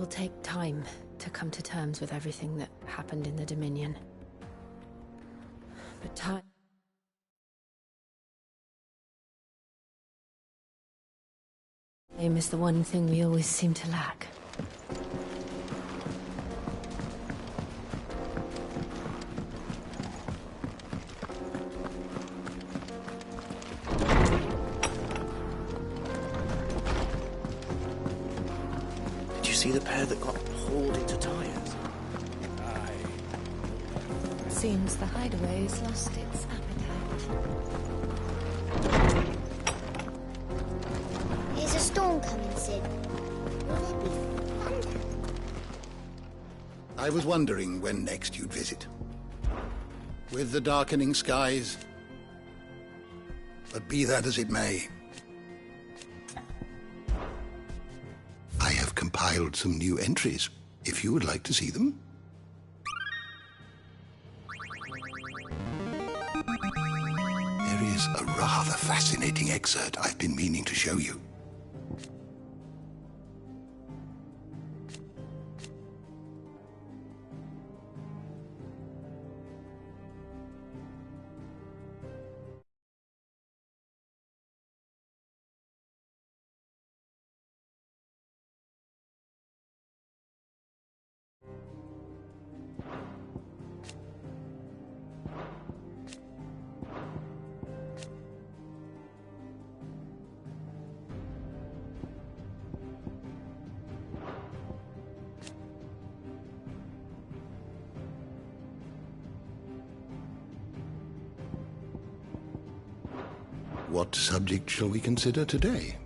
will take time to come to terms with everything that happened in the Dominion. But time is the one thing we always seem to lack. Did you see the pair that got hauled into tires? Seems the hideaway's lost its appetite. There's a storm coming, Sid. Will there be thunder? I was wondering when next you'd visit. With the darkening skies. But be that as it may, I have compiled some new entries, if you would like to see them. There is a rather fascinating excerpt I've been meaning to show you. What subject shall we consider today?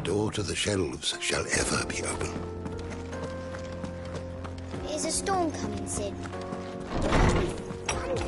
door to the shelves shall ever be open. Is a storm coming, Sid? Don't want to be thunder.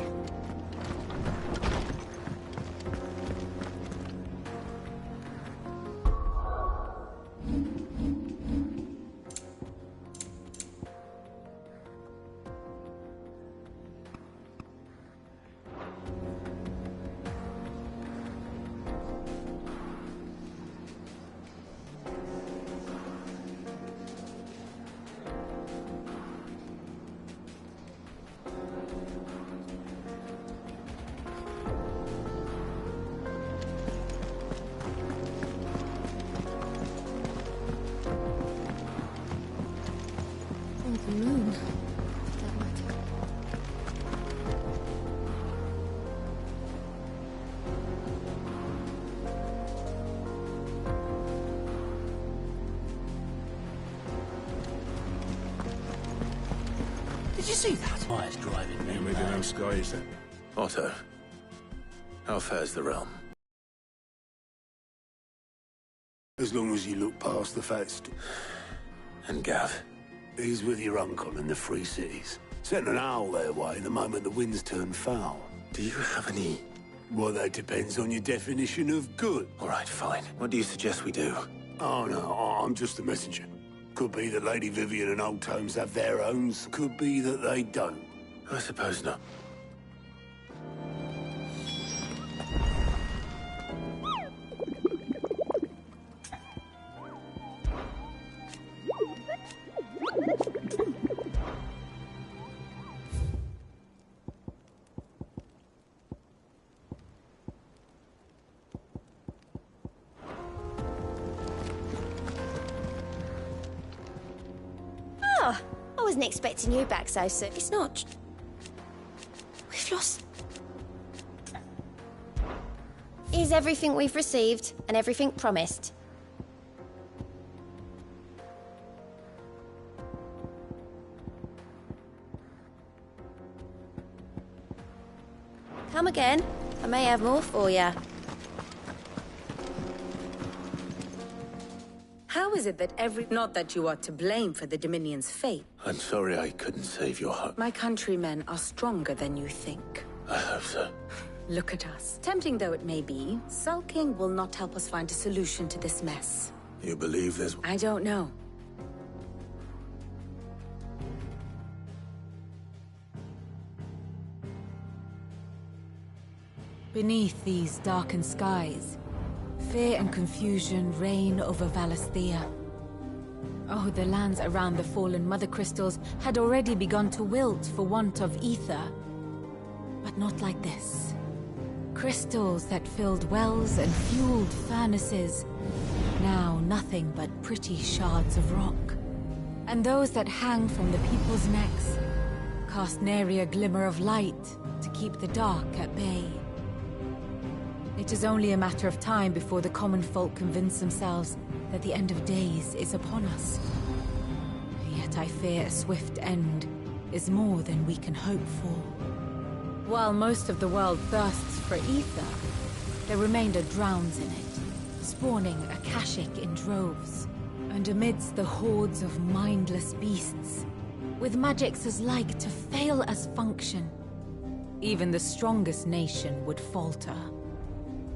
The moon. That matter. Did you see that? Why is driving me With no sky, is there? Otto, how fares the realm? As long as you look past the fast. And Gav? He's with your uncle in the Free Cities. Sent an owl their way the moment the winds turn foul. Do you have any... Well, that depends on your definition of good. All right, fine. What do you suggest we do? Oh, no, I'm just a messenger. Could be that Lady Vivian and Old Tomes have their owns. Could be that they don't. I suppose not. I wasn't expecting you back so soon. It's not. We've lost. Is everything we've received and everything promised? Come again. I may have more for you. How is it that Not that you are to blame for the Dominion's fate. I'm sorry I couldn't save your home. My countrymen are stronger than you think. I hope so. Look at us. Tempting though it may be, sulking will not help us find a solution to this mess. You believe there's... I don't know. Beneath these darkened skies, fear and confusion reign over Valisthea. Oh, the lands around the fallen Mother Crystals had already begun to wilt for want of ether. But not like this. Crystals that filled wells and fueled furnaces, now nothing but pretty shards of rock. And those that hang from the people's necks cast nary a glimmer of light to keep the dark at bay. It is only a matter of time before the common folk convince themselves that the end of days is upon us. Yet I fear a swift end is more than we can hope for. While most of the world thirsts for ether, the remainder drowns in it, spawning Akashic in droves. And amidst the hordes of mindless beasts, with magics as like to fail as function, even the strongest nation would falter.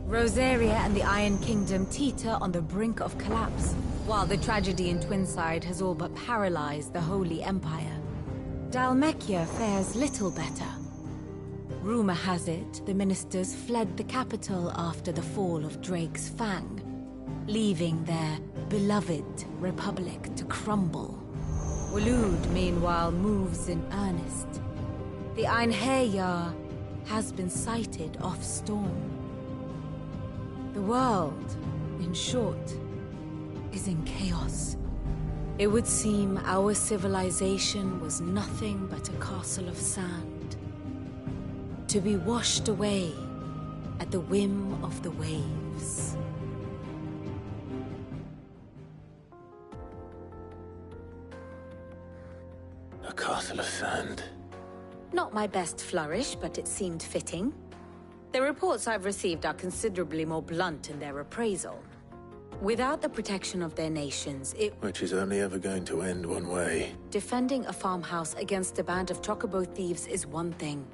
Rosaria and the Iron Kingdom teeter on the brink of collapse, while the tragedy in Twinside has all but paralyzed the Holy Empire. Dalmekia fares little better. Rumor has it the ministers fled the capital after the fall of Drake's Fang, leaving their beloved republic to crumble. Waloed, meanwhile, moves in earnest. The Einherjar has been sighted off Storm. The world, in short, is in chaos. It would seem our civilization was nothing but a castle of sand, to be washed away at the whim of the waves. A castle of sand. Not my best flourish, but it seemed fitting. The reports I've received are considerably more blunt in their appraisal. Without the protection of their nations, Which is only ever going to end one way. defending a farmhouse against a band of chocobo thieves is one thing.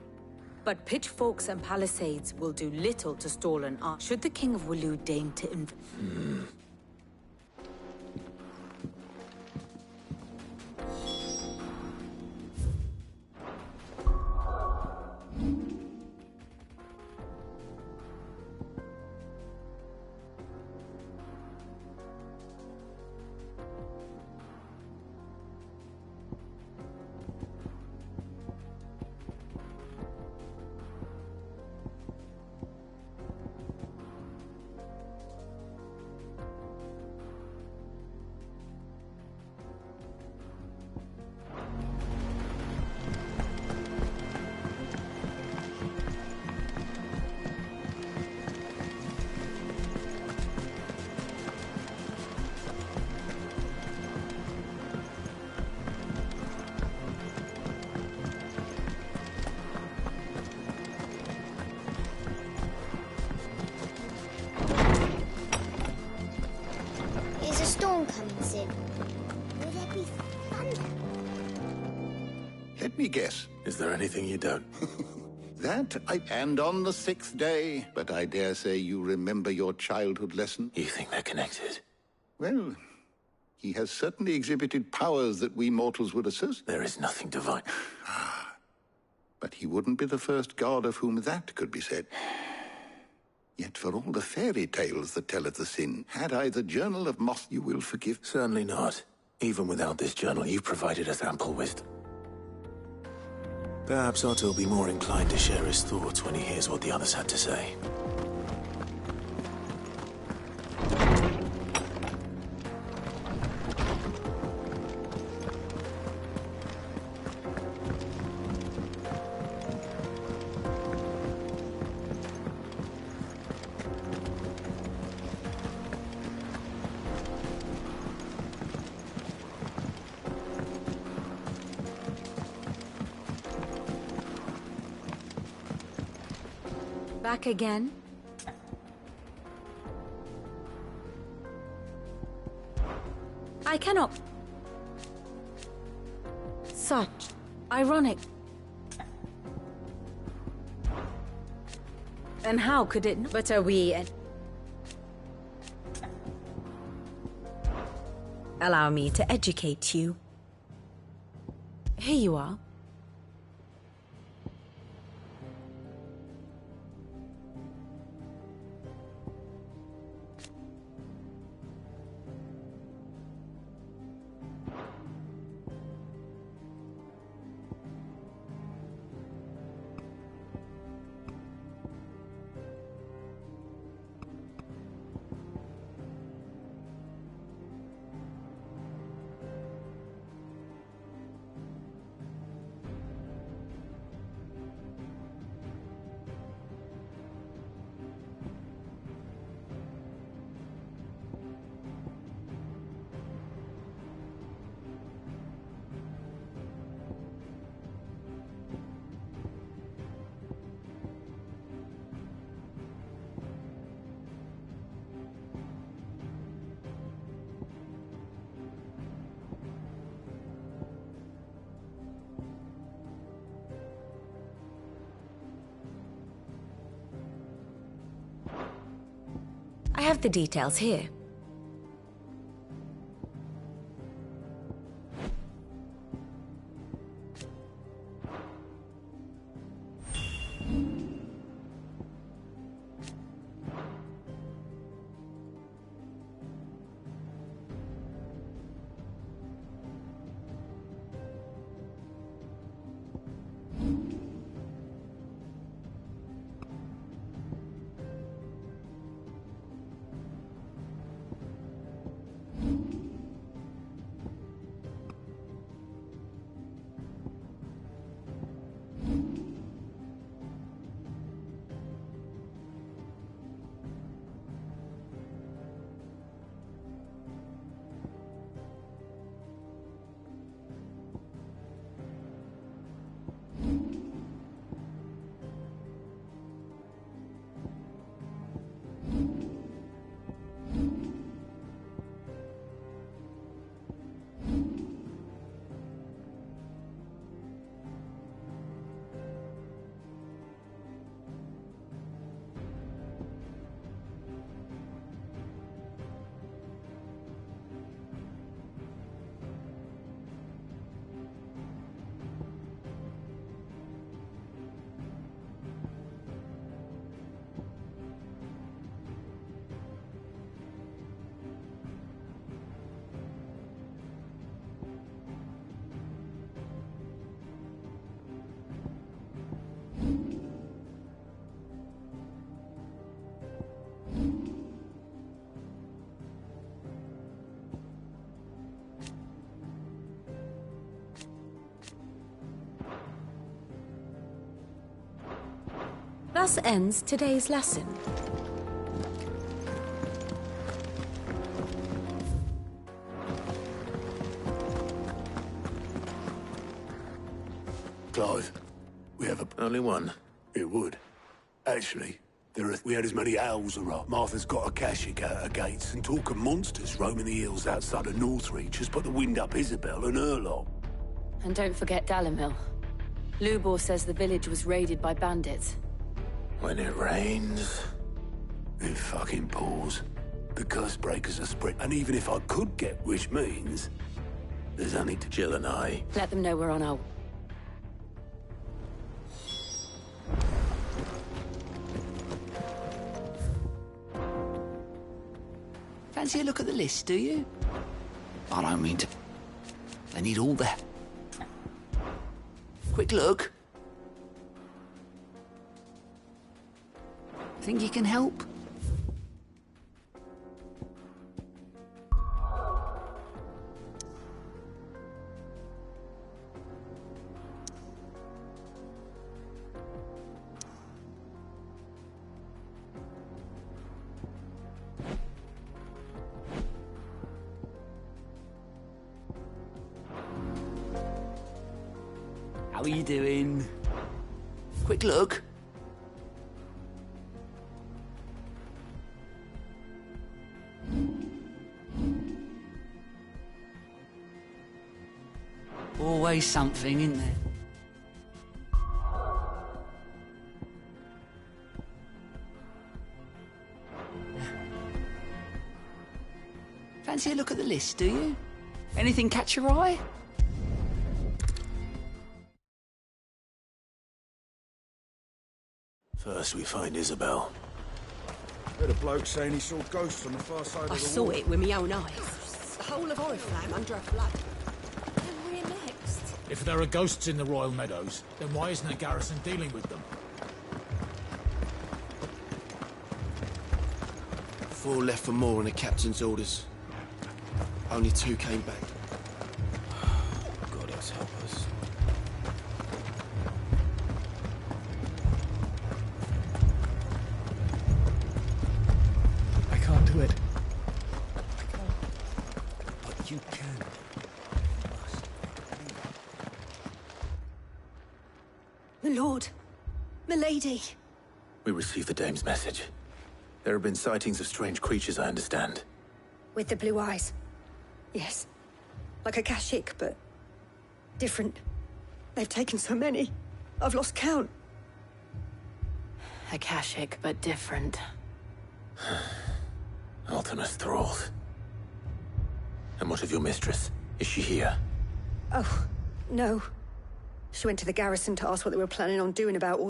But pitchforks and palisades will do little to stall an army should the King of Waloed deign to Is a storm coming soon? Will there be thunder? Let me guess. Is there anything you don't? And on the 6th day, but I dare say you remember your childhood lesson? You think they're connected? Well, he has certainly exhibited powers that we mortals would associate. There is nothing divine. But he wouldn't be the first god of whom that could be said. Yet for all the fairy tales that tell of the sin, had I the Journal of Moss, you will forgive. Certainly not. Even without this journal, you provided us ample wisdom. Perhaps Otto will be more inclined to share his thoughts when he hears what the others had to say. back again? I cannot. Such ironic. And how could it? But are we? Allow me to educate you. Here you are. I have the details here. Thus ends today's lesson. Clive, we have a... Only one. It would. Actually, we had as many owls around. Martha's got a cashik out her gates, and talk of monsters roaming the hills outside of Northreach has put the wind up Isabel and her lot. And don't forget Dalimil. Lubor says the village was raided by bandits. When it rains... It fucking pours. The curse breakers are spread, and even if I could get, which means... There's only to... Jill and I... Let them know we're on our... Fancy a look at the list, do you? I don't mean to... They need all that. Quick look. Think you can help? How are you doing? Quick look. Always something, isn't there? Fancy a look at the list, do you? Anything catch your eye? First we find Isabel. Heard a bloke saying he saw ghosts on the far side of the I saw wall. it with my own eyes. The whole of Oriflamme under a flood. And we're next. If there are ghosts in the Royal Meadows, then why isn't the garrison dealing with them? 4 left for more on the captain's orders. Only 2 came back. God, let's help us. I can't do it. But you can. My lord. My lady. We received the dame's message. There have been sightings of strange creatures, I understand. With the blue eyes. Yes. Like a Kashik, but different. They've taken so many. I've lost count. Akashic, but different. Ultimus thralls. And what of your mistress? Is she here? Oh, no. She went to the garrison to ask what they were planning on doing about all...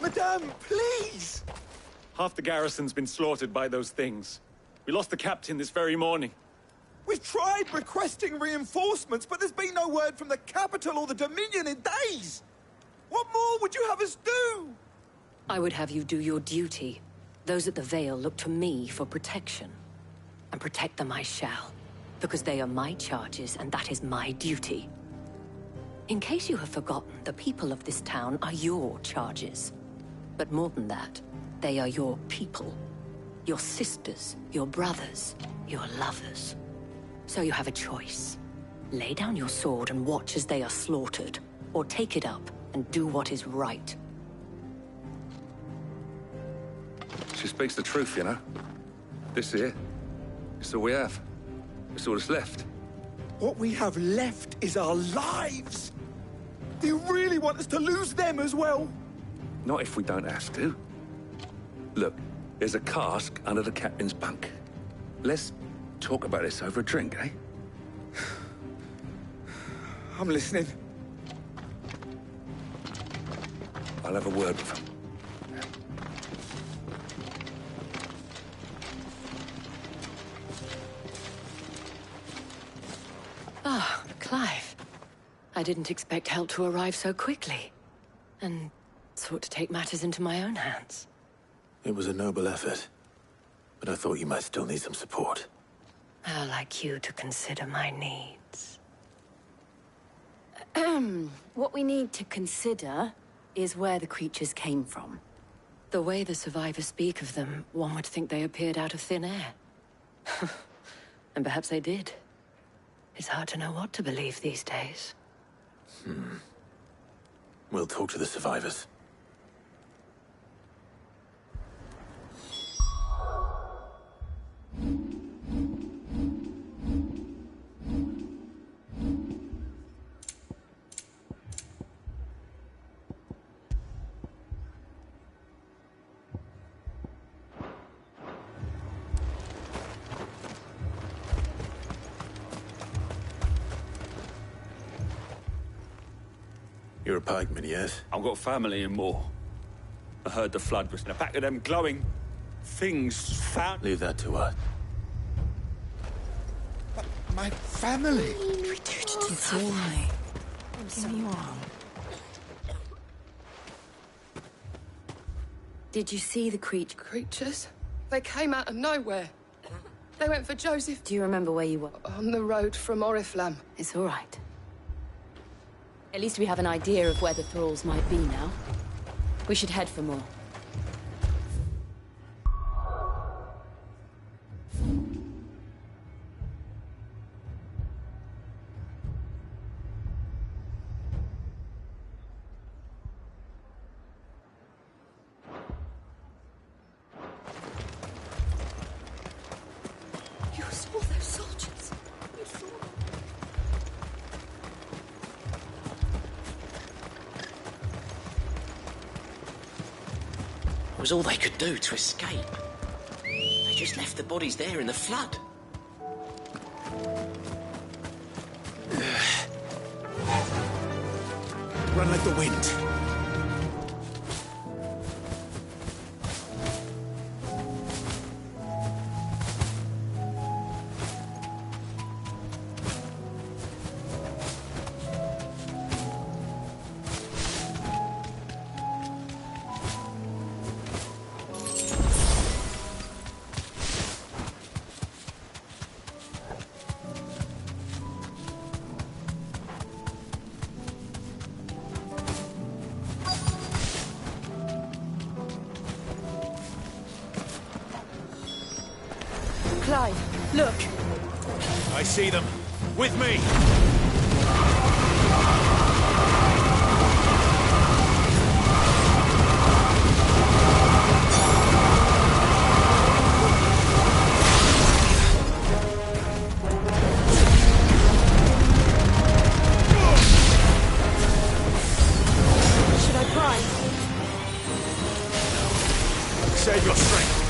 Madame, please! Half the garrison's been slaughtered by those things. We lost the captain this very morning. We've tried requesting reinforcements, but there's been no word from the capital or the Dominion in days! What more would you have us do? I would have you do your duty. Those at the Vale look to me for protection. And protect them I shall. Because they are my charges, and that is my duty. In case you have forgotten, the people of this town are your charges. But more than that, they are your people. Your sisters, your brothers, your lovers. So you have a choice. Lay down your sword and watch as they are slaughtered, or take it up and do what is right. She speaks the truth, you know. This here, it's all we have. It's all that's left. What we have left is our lives! Do you really want us to lose them as well? Not if we don't have to. Look, there's a cask under the captain's bunk. Let's talk about this over a drink, eh? I'm listening. I'll have a word with him. Ah, Clive. I didn't expect help to arrive so quickly. And sought to take matters into my own hands. It was a noble effort. But I thought you might still need some support. How like you to consider my needs. What we need to consider is where the creatures came from. The way the survivors speak of them, one would think they appeared out of thin air. And perhaps they did. It's hard to know what to believe these days. We'll talk to the survivors. You're a pikeman, yes? I've got family in Moor. I heard the flood was in a pack of them glowing things found. Leave that to us. My family! It's all right. Give me your arm. Did you see the creatures? They came out of nowhere. They went for Joseph. Do you remember where you were? On the road from Oriflamme. It's all right. At least we have an idea of where the thralls might be now. We should head for more. You saw those soldiers. You saw them. It was all they could do to escape. They just left the bodies there in the flood. Run like the wind. Clive, look. I see them. With me! Should I pry? Save your strength.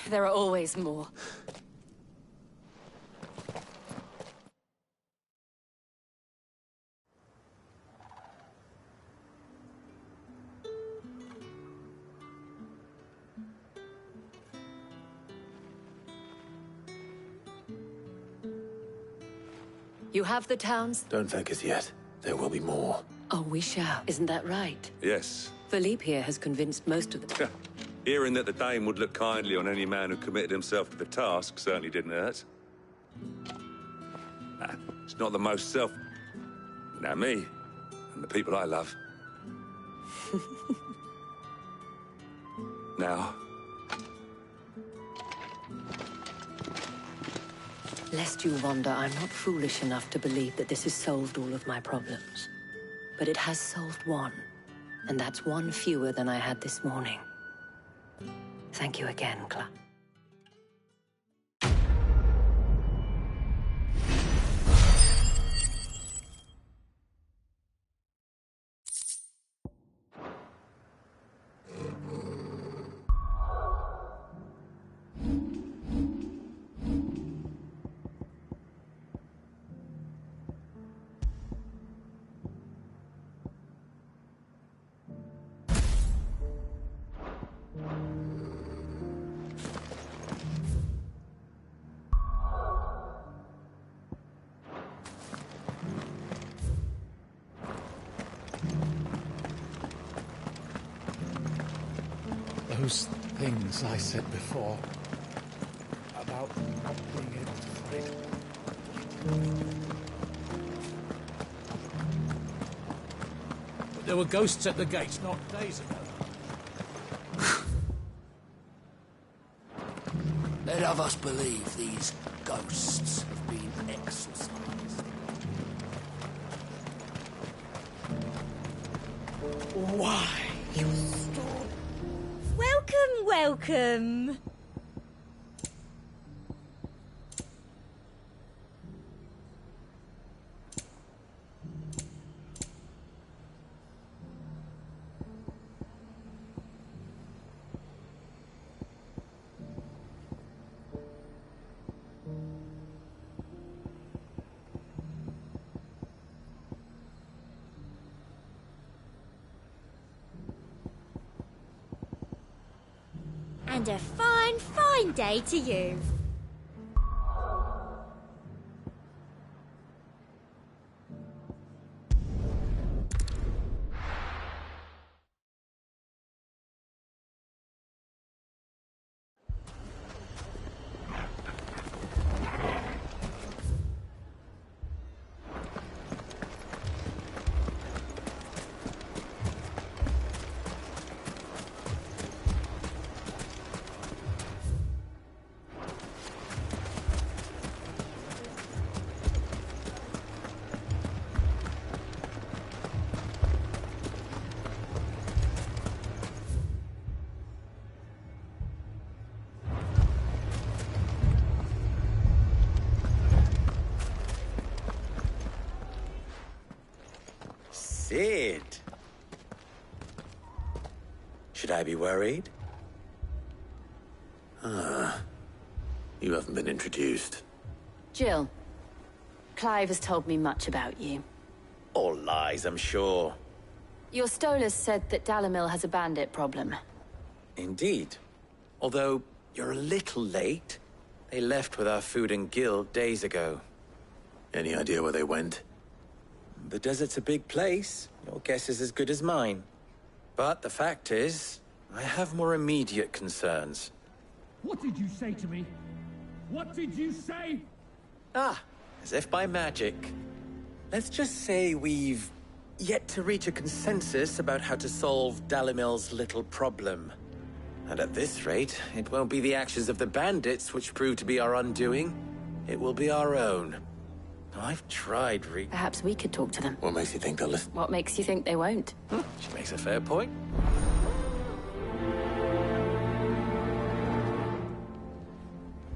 There are always more. You have the towns? Don't thank us yet. There will be more. Oh, we shall. Isn't that right? Yes. Philippe here has convinced most of them. Hearing that the Dame would look kindly on any man who committed himself to the task certainly didn't hurt. It's not the most self... Now me, and the people I love. Now... Lest you wonder, I'm not foolish enough to believe that this has solved all of my problems. But it has solved one. And that's one fewer than I had this morning. Thank you again, Cla. Those things I said before about not being able to fight. But there were ghosts at the gates not days ago. Let of us believe these ghosts have been exorcised. Why, you storm? Welcome, welcome. And a fine, fine day to you. Sid! Should I be worried? Ah. You haven't been introduced. Jill, Clive has told me much about you. All lies, I'm sure. Your Stolas said that Dalimil has a bandit problem. Indeed. Although, you're a little late. They left with our food and guild days ago. Any idea where they went? The desert's a big place. Your guess is as good as mine. But the fact is, I have more immediate concerns. What did you say to me? What did you say? Ah, as if by magic. Let's just say we've yet to reach a consensus about how to solve Dalimil's little problem. And at this rate, it won't be the actions of the bandits which prove to be our undoing. It will be our own. I've tried Perhaps we could talk to them. What makes you think they'll listen? What makes you think they won't? She makes a fair point.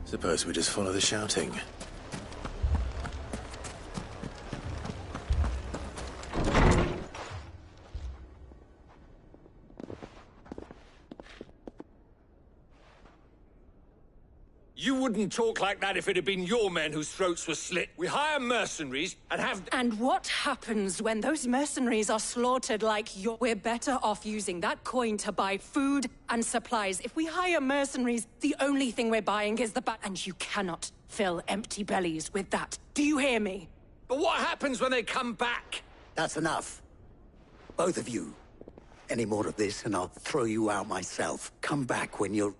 Suppose we just follow the shouting. You wouldn't talk like that if it had been your men whose throats were slit. We hire mercenaries and have... And what happens when those mercenaries are slaughtered like you? We're better off using that coin to buy food and supplies. If we hire mercenaries, the only thing we're buying is the and you cannot fill empty bellies with that. Do you hear me? But what happens when they come back? That's enough. Both of you. Any more of this and I'll throw you out myself. Come back when you're...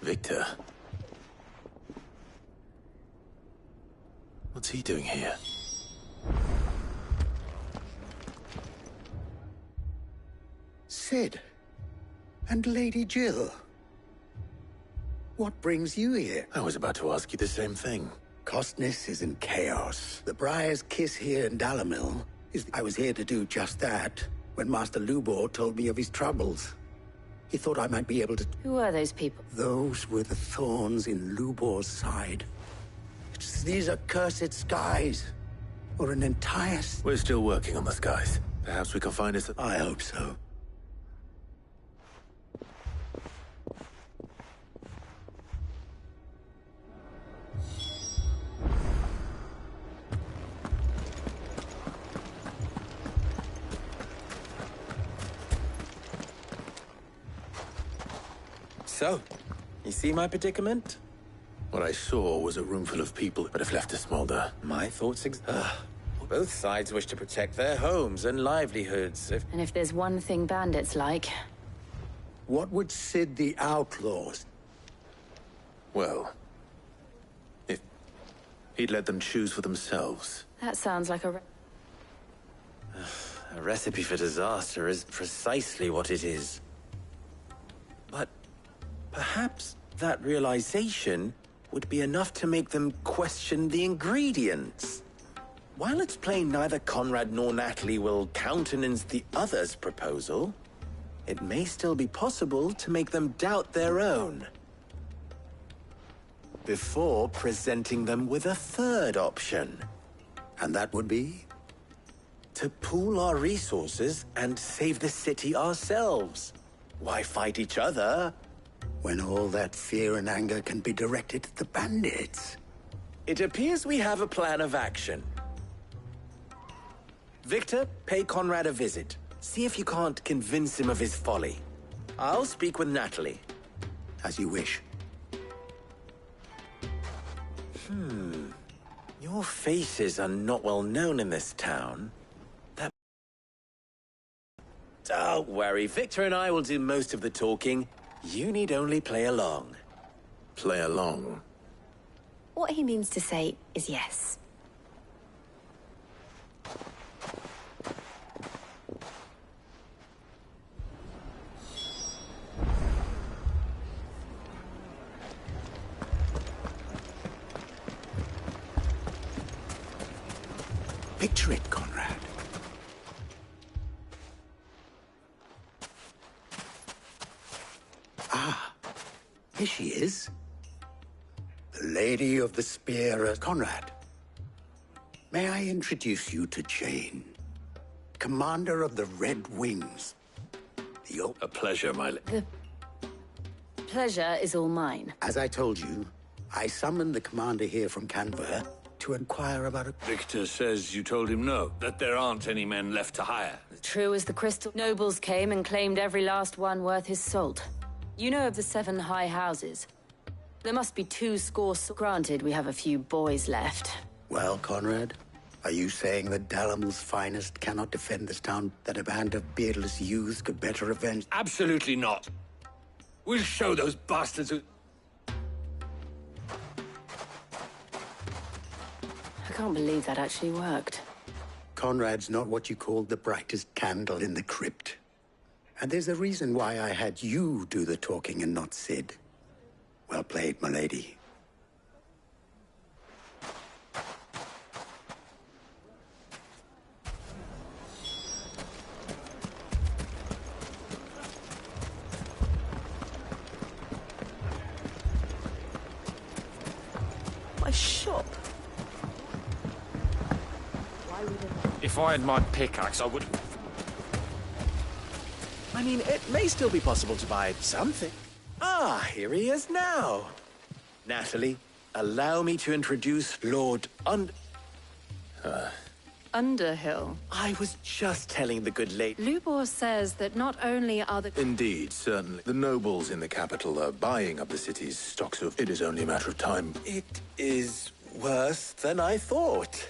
Victor. What's he doing here? Sid. And Lady Jill. What brings you here? I was about to ask you the same thing. Costness is in chaos. The Briar's Kiss here in Dalamil is... I was here to do just that when Master Lubor told me of his troubles. He thought I might be able to... Who are those people? Those were the thorns in Lubor's side. It's these accursed skies. Or an entire... We're still working on the skies. Perhaps we can find us... I hope so. So, you see my predicament? What I saw was a room full of people, but if left to smolder. My thoughts both sides wish to protect their homes and livelihoods. And if there's one thing bandits like... What would Sid the Outlaws? Well, if he'd let them choose for themselves. That sounds like a recipe for disaster is precisely what it is. But perhaps that realization would be enough to make them question the ingredients. While it's plain neither Conrad nor Natalie will countenance the other's proposal, it may still be possible to make them doubt their own. Before presenting them with a third option. And that would be? To pool our resources and save the city ourselves. Why fight each other? When all that fear and anger can be directed at the bandits. It appears we have a plan of action. Victor, pay Conrad a visit. See if you can't convince him of his folly. I'll speak with Natalie. As you wish. Your faces are not well known in this town. Don't worry, Victor and I will do most of the talking. You need only play along. Play along? What he means to say is yes. Picture it, Conrad. Ah, here she is. The Lady of the Spear, Conrad. May I introduce you to Jane, Commander of the Red Wings. A pleasure, my The pleasure is all mine. As I told you, I summoned the commander here from Canberra to inquire about a... Victor says you told him no, that there aren't any men left to hire. True as the crystal. Nobles came and claimed every last one worth his salt. You know of the 7 high houses. There must be 2 score. Granted, we have a few boys left. Well, Conrad, are you saying that Dalamil's finest cannot defend this town, that a band of beardless youths could better avenge... Absolutely not. We'll show those bastards who... I can't believe that actually worked. Conrad's not what you called the brightest candle in the crypt. And there's a reason why I had you do the talking and not Sid. Well played, my lady. My shop. If If I had my pickaxe, I would... I mean, it may still be possible to buy something. Ah, here he is now. Natalie, allow me to introduce Lord Underhill. I was just telling the good lady. Lubor says that not only are the... Indeed, certainly. The nobles in the capital are buying up the city's stocks of... It is only a matter of time. It is worse than I thought.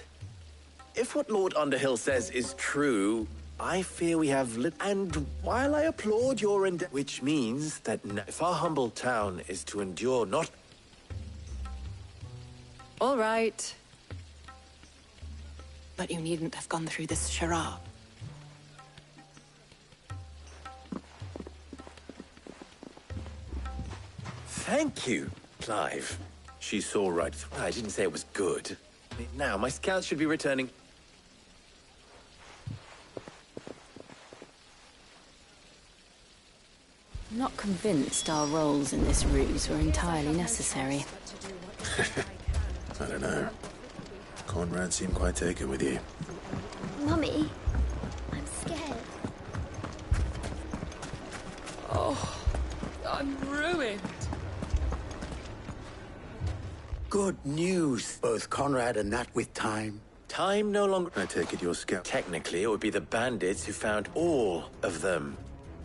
If what Lord Underhill says is true, I fear we have and while I applaud your which means that if our humble town is to endure not... All right. But you needn't have gone through this charade. Thank you, Clive. She saw right through. I didn't say it was good. Now, my scouts should be returning. I'm not convinced our roles in this ruse were entirely necessary. I don't know. Conrad seemed quite taken with you. Mummy, I'm scared. Oh, I'm ruined. Good news. Both Conrad and Nat with time. Time no longer... I take it you're scout. Technically, it would be the bandits who found all of them.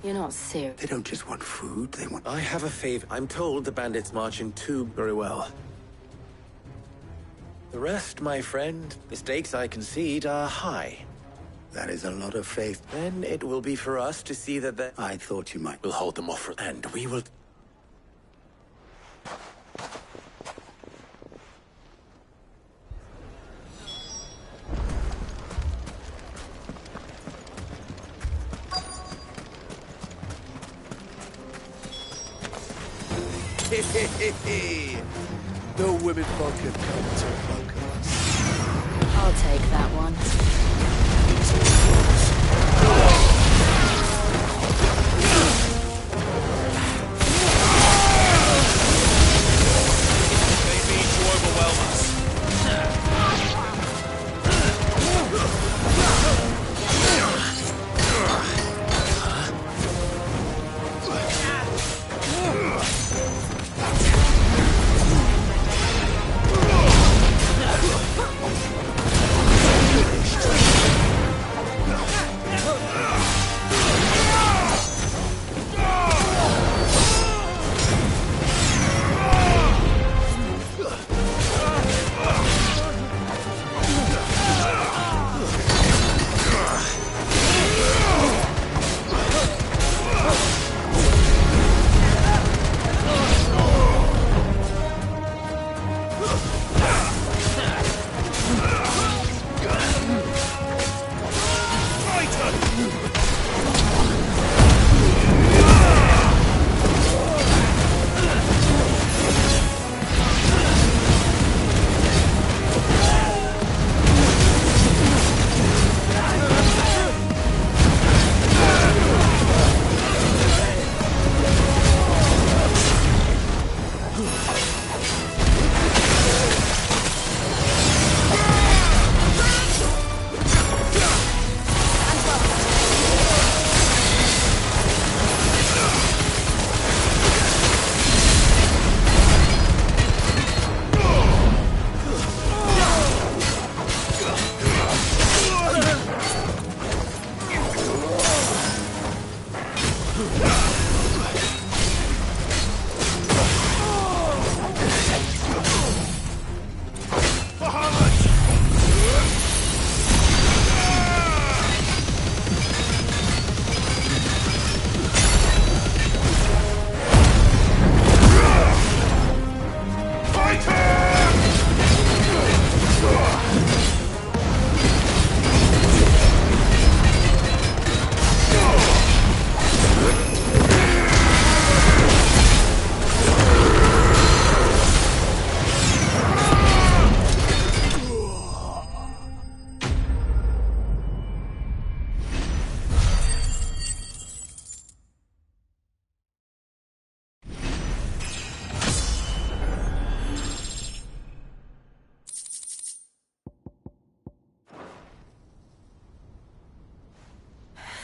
You're not serious. They don't just want food, they want... I have a favor. I'm told the bandits march in two. Very well. The rest, my friend, mistakes I concede are high. That is a lot of faith. Then it will be for us to see that the... I thought you might. We'll hold them off for... And we will... No women folk have come to welcome us. I'll take that one. They mean to overwhelm us.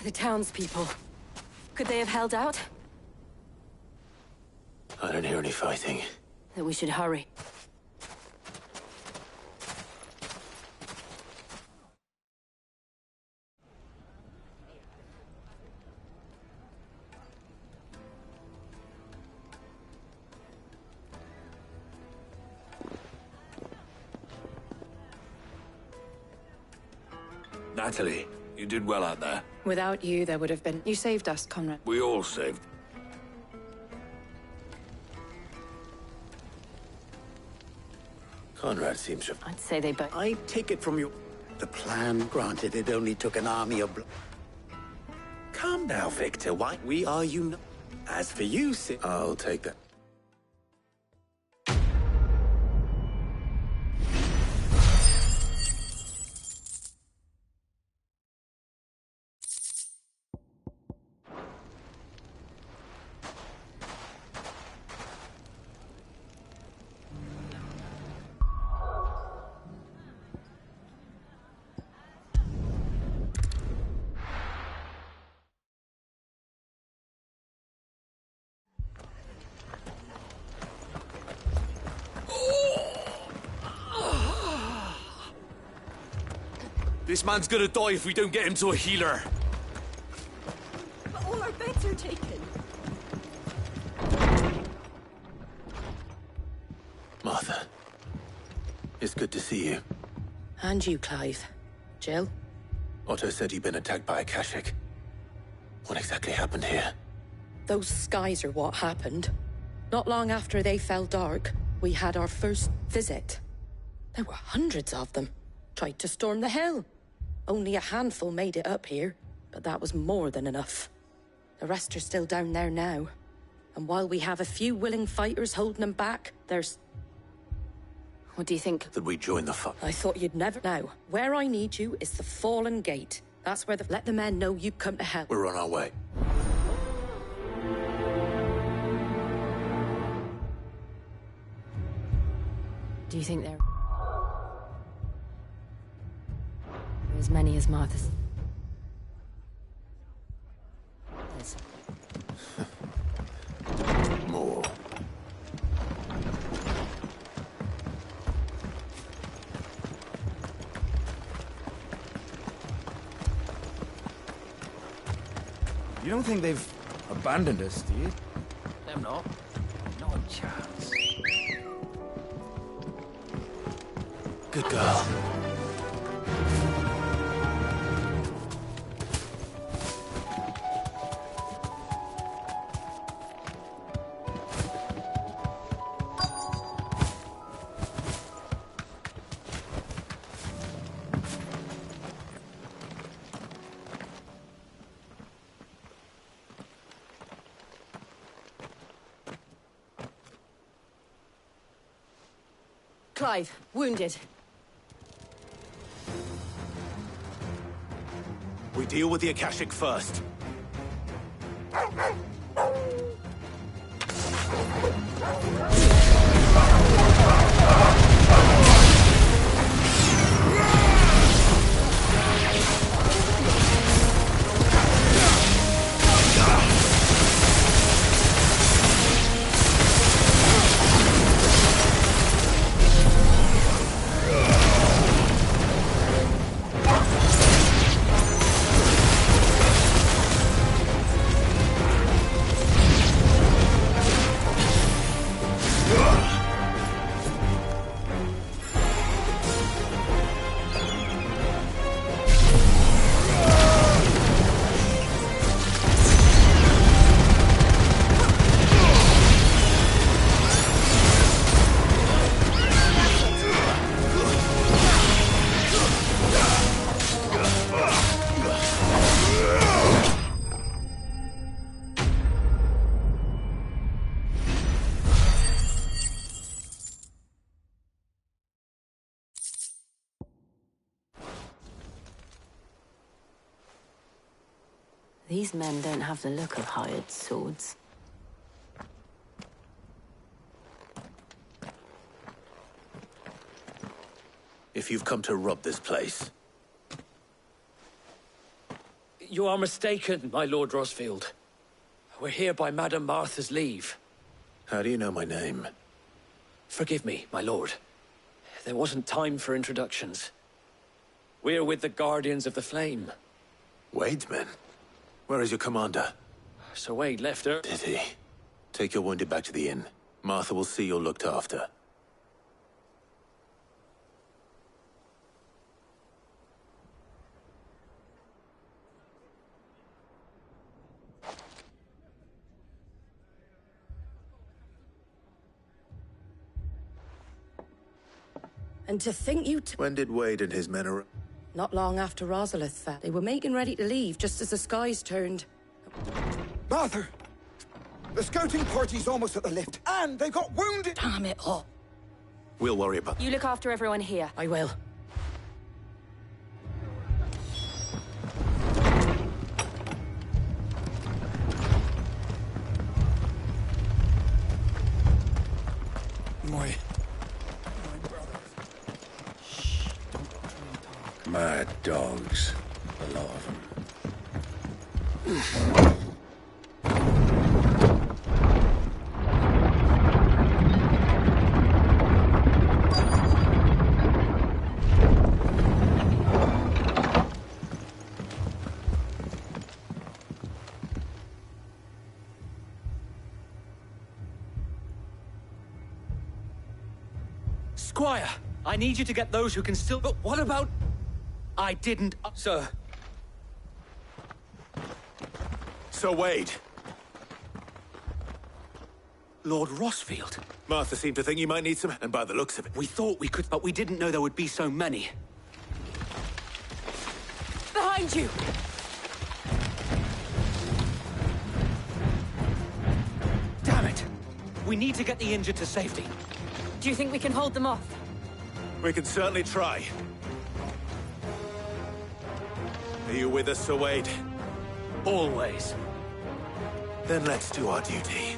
The townspeople. Could they have held out? I don't hear any fighting. That we should hurry. Natalie, you did well out there. Without you, there would have been... You saved us, Conrad. We all saved. Conrad seems to... I'd say they both... I take it from you. The plan, granted, it only took an army of... Calm now, Victor. Why? We are you. As for you, I'll take that. This man's gonna die if we don't get him to a healer. But all our beds are taken. Martha, it's good to see you. And you, Clive. Jill? Otto said you'd been attacked by a Kashik. What exactly happened here? Those skies are what happened. Not long after they fell dark, we had our first visit. There were hundreds of them. Tried to storm the hill. Only a handful made it up here, but that was more than enough. The rest are still down there now. And while we have a few willing fighters holding them back, there's... What do you think? That we join the fight. I thought you'd never... Now, where I need you is the Fallen Gate. That's where let the men know you come to help. We're on our way. Do you think there are as many as Martha's? More. You don't think they've abandoned us, do you? Them not. Not a chance. Good girl. Clive, wounded. We deal with the Akashic first. These men don't have the look of hired swords. If you've come to rob this place, You are mistaken, my Lord Rosfield. We're here by Madame Martha's leave. How do you know my name? Forgive me, my lord. There wasn't time for introductions. We're with the Guardians of the Flame. Wade's men? Where is your commander? Sir Wade left her. Did he? Take your wounded back to the inn. Martha will see you're looked after. And to think you When did Wade and his men arrive? Not long after Rosalith fell. They were making ready to leave just as the skies turned. Martha! The scouting party's almost at the lift, and they got wounded! Damn it all. We'll worry about You look after everyone here. I will. Mad dogs. A lot of them. Squire, I need you to get those who can still... But what about... I didn't... Sir. Sir Wade. Lord Rosfield. Martha seemed to think you might need some, and by the looks of it... We thought we could, but we didn't know there would be so many. Behind you! Damn it! We need to get the injured to safety. Do you think we can hold them off? We can certainly try. Are you with us, Sir Wade? Always. Then let's do our duty.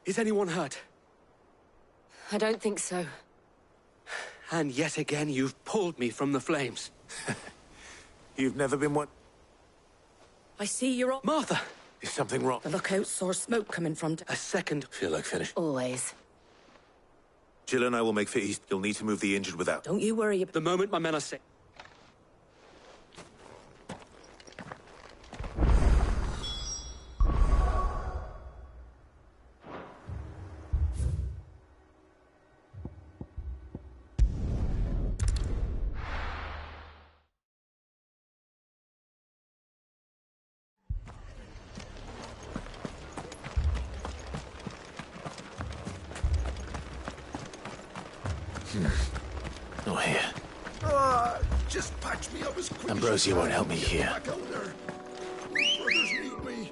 Is anyone hurt? I don't think so. And yet again, you've pulled me from the flames. You've never been one... I see you're all... Martha! Is something wrong? The lookout saw smoke coming from... A second. Feel like finish. Always. Jill and I will make for east. You'll need to move the injured without. Don't you worry. The moment my men are safe. Not here. Just patch me up as quick Ambrosia won't help me here. back out there. Brothers need me.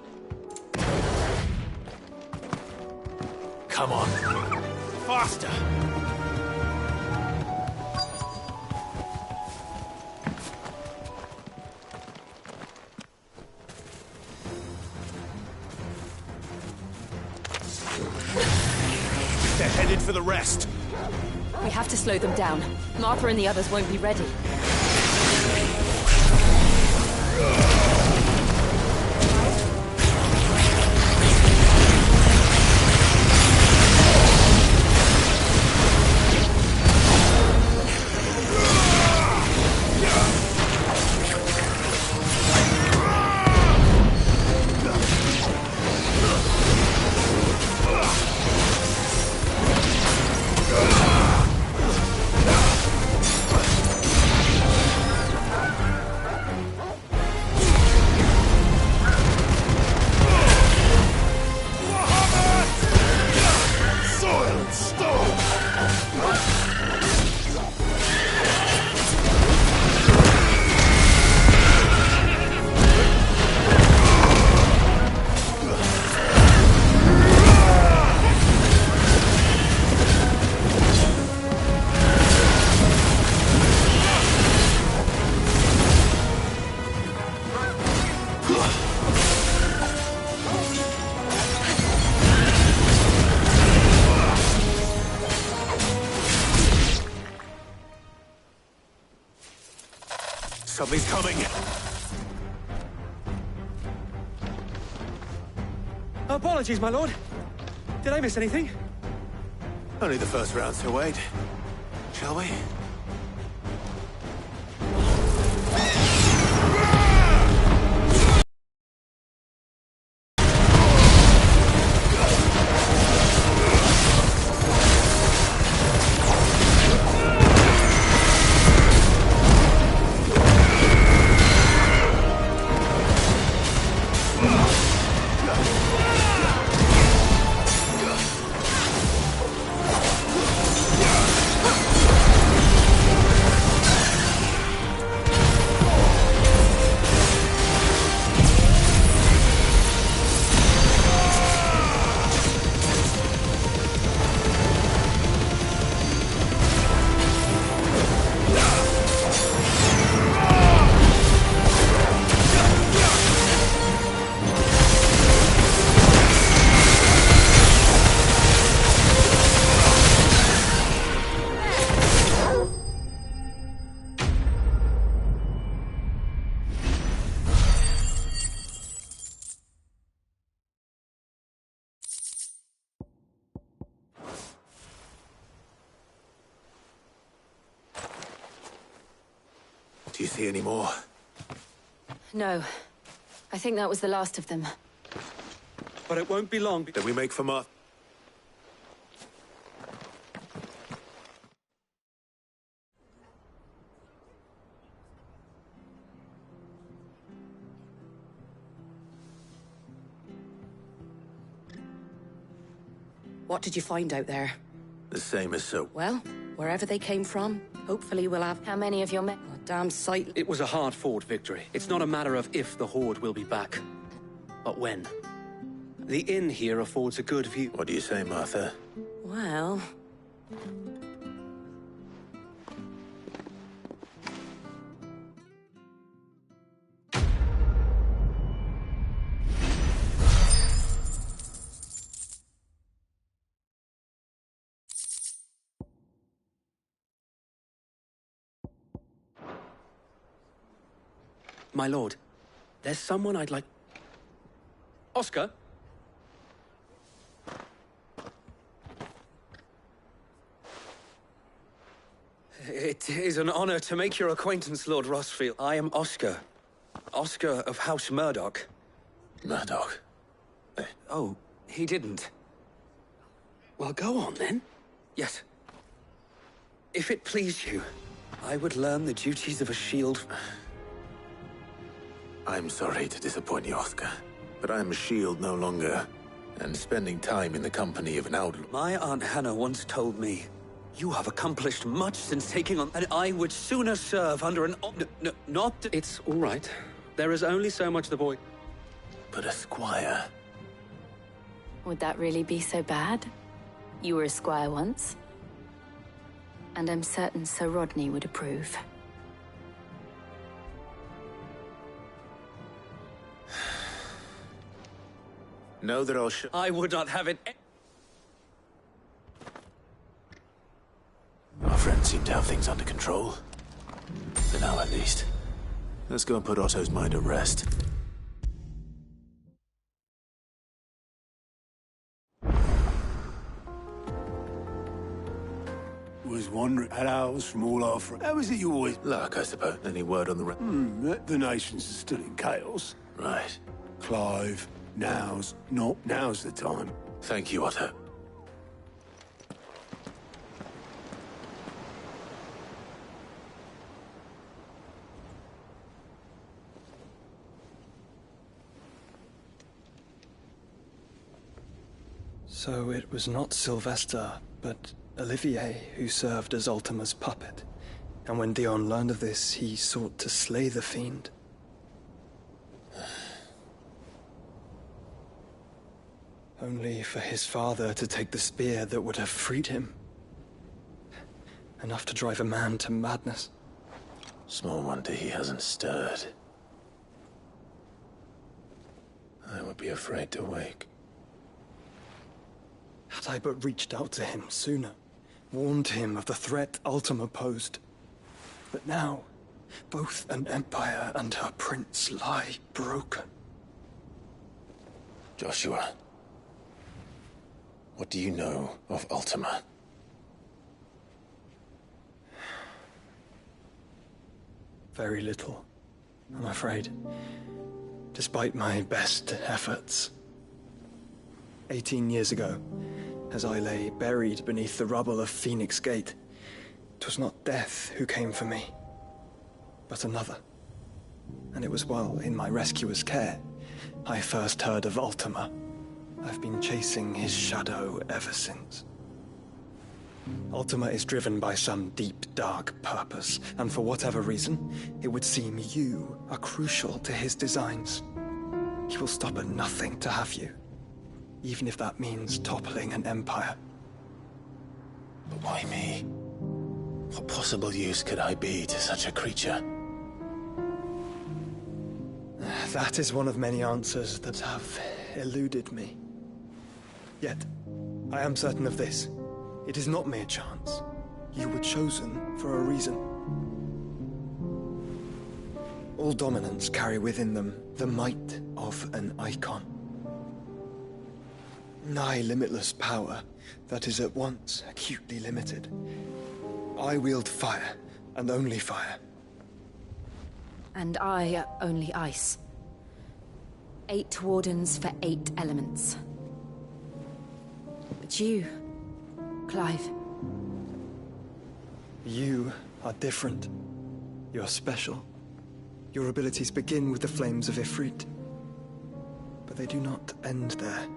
Come on. Faster! They're headed for the rest. We have to slow them down. Martha and the others won't be ready. Something's coming. Apologies, my lord. Did I miss anything? Only the first round, so wait. Shall we? Do you see any more? No. I think that was the last of them. But it won't be long. Then we make for Martha. What did you find out there? The same as so. Well, wherever they came from, hopefully we'll have... How many of your men? A damn sight. It was a hard-fought victory. It's not a matter of if the Horde will be back, but when. The inn here affords a good view. What do you say, Martha? Well... My lord, there's someone I'd like... Oscar? It is an honor to make your acquaintance, Lord Rossfield. I am Oscar. Oscar of House Murdoch. Murdoch? Oh, he didn't. Well, go on, then. Yes. If it please you, I would learn the duties of a shield. I'm sorry to disappoint you, Oscar, but I am a shield no longer, and spending time in the company of an outlaw. My Aunt Hannah once told me, you have accomplished much since taking on, and I would sooner serve under an... not... It's all right. There is only so much the boy... But a squire... Would that really be so bad? You were a squire once. And I'm certain Sir Rodney would approve. Know that I'll I would not have it... Our friends seem to have things under control. For now, at least. Let's go and put Otto's mind at rest. Was wandering at ours from all our friends. How is it you always... Luck, I suppose. Any word on the... The nations are still in chaos. Right. Clive, now's the time. Thank you, Otto. So it was not Sylvester, but Olivier who served as Ultima's puppet. And when Dion learned of this, he sought to slay the fiend. Only for his father to take the spear that would have freed him. Enough to drive a man to madness. Small wonder he hasn't stirred. I would be afraid to wake. Had I but reached out to him sooner, warned him of the threat Ultima posed. But now, both an empire and her prince lie broken. Joshua, what do you know of Ultima? Very little, I'm afraid. Despite my best efforts. 18 years ago, as I lay buried beneath the rubble of Phoenix Gate, 'twas not death who came for me, but another. And it was while in my rescuer's care, I first heard of Ultima. I've been chasing his shadow ever since. Ultima is driven by some deep, dark purpose, and for whatever reason, it would seem you are crucial to his designs. He will stop at nothing to have you, even if that means toppling an empire. But why me? What possible use could I be to such a creature? That is one of many answers that have eluded me. Yet, I am certain of this. It is not mere chance. You were chosen for a reason. All dominants carry within them the might of an icon. Nigh limitless power that is at once acutely limited. I wield fire, and only fire. And I only ice. 8 wardens for 8 elements. But you, Clive. You are different. You're special. Your abilities begin with the flames of Ifrit. But they do not end there.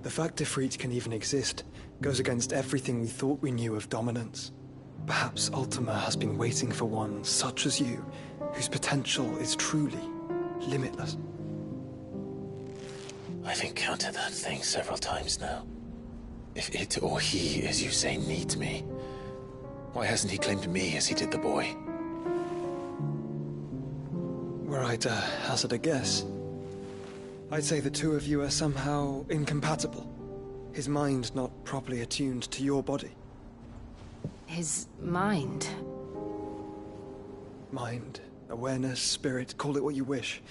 The fact Ifrit can even exist goes against everything we thought we knew of dominance. Perhaps Ultima has been waiting for one such as you, whose potential is truly limitless. I've encountered that thing several times now. If it or he, as you say, needs me, why hasn't he claimed me as he did the boy? Were I to hazard a guess, I'd say the two of you are somehow incompatible. His mind not properly attuned to your body. His mind? Mind, awareness, spirit, call it what you wish.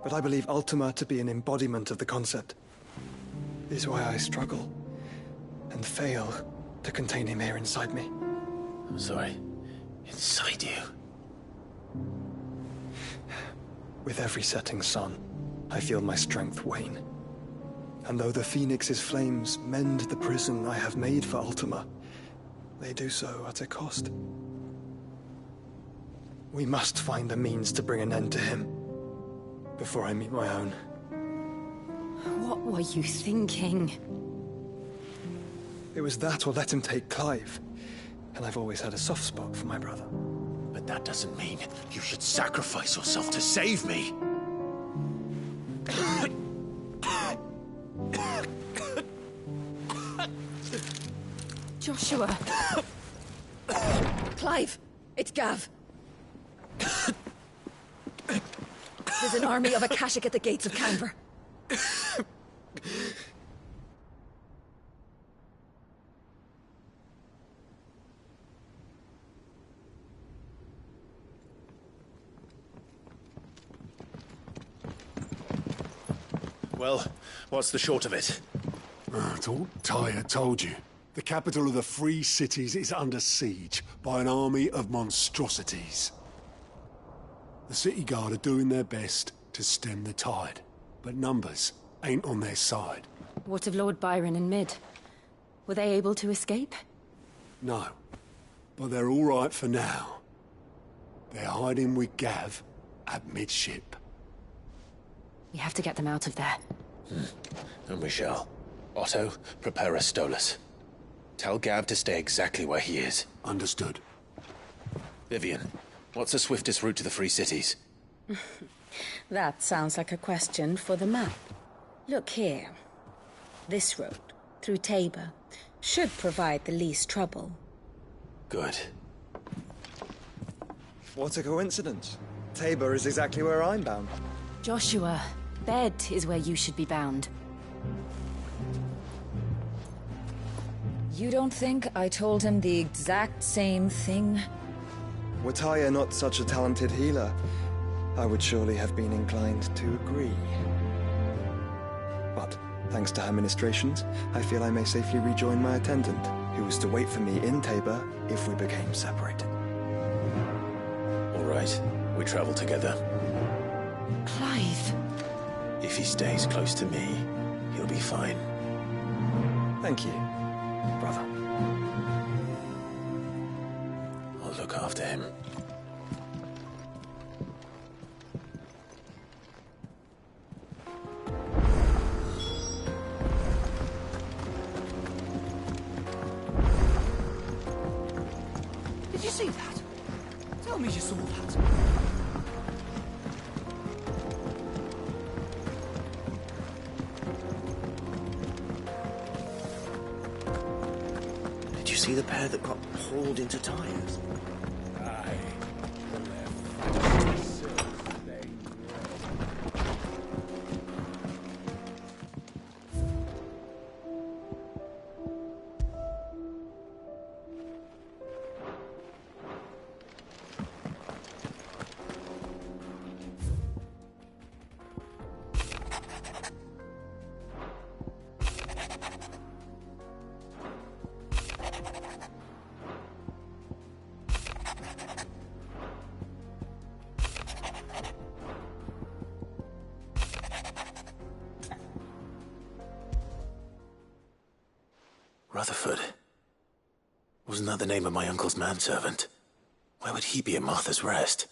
But I believe Ultima to be an embodiment of the concept. This is why I struggle and fail to contain him here inside me. I'm sorry. Inside you. With every setting sun, I feel my strength wane. And though the Phoenix's flames mend the prison I have made for Ultima, they do so at a cost. We must find a means to bring an end to him before I meet my own. What were you thinking? It was that or let him take Clive. And I've always had a soft spot for my brother. But that doesn't mean you should sacrifice yourself to save me. Joshua! Clive! It's Gav! There's an army of Akashic at the gates of Canberra. Well, what's the short of it? I thought Ty had told you. The capital of the Free Cities is under siege by an army of monstrosities. The city guard are doing their best to stem the tide, but numbers ain't on their side. What of Lord Byron and Mid? Were they able to escape? No, but they're all right for now. They're hiding with Gav at midship. We have to get them out of there. And we shall. Otto, prepare a Stolas. Tell Gav to stay exactly where he is. Understood. Vivian, what's the swiftest route to the Free Cities? That sounds like a question for the map. Look here. This road, through Tabor, should provide the least trouble. Good. What a coincidence. Tabor is exactly where I'm bound. Joshua, bed is where you should be bound. You don't think I told him the exact same thing? Were Taya not such a talented healer, I would surely have been inclined to agree. But, thanks to her ministrations, I feel I may safely rejoin my attendant, who was to wait for me in Tabor if we became separated. All right, we travel together. Clive. If he stays close to me, he'll be fine. Thank you, brother. I'll look after him. Did you see that? Tell me you saw that. Did you see the pair that got hauled into tires? Aye. Rutherford. Wasn't that the name of my uncle's manservant? Why would he be at Martha's Rest?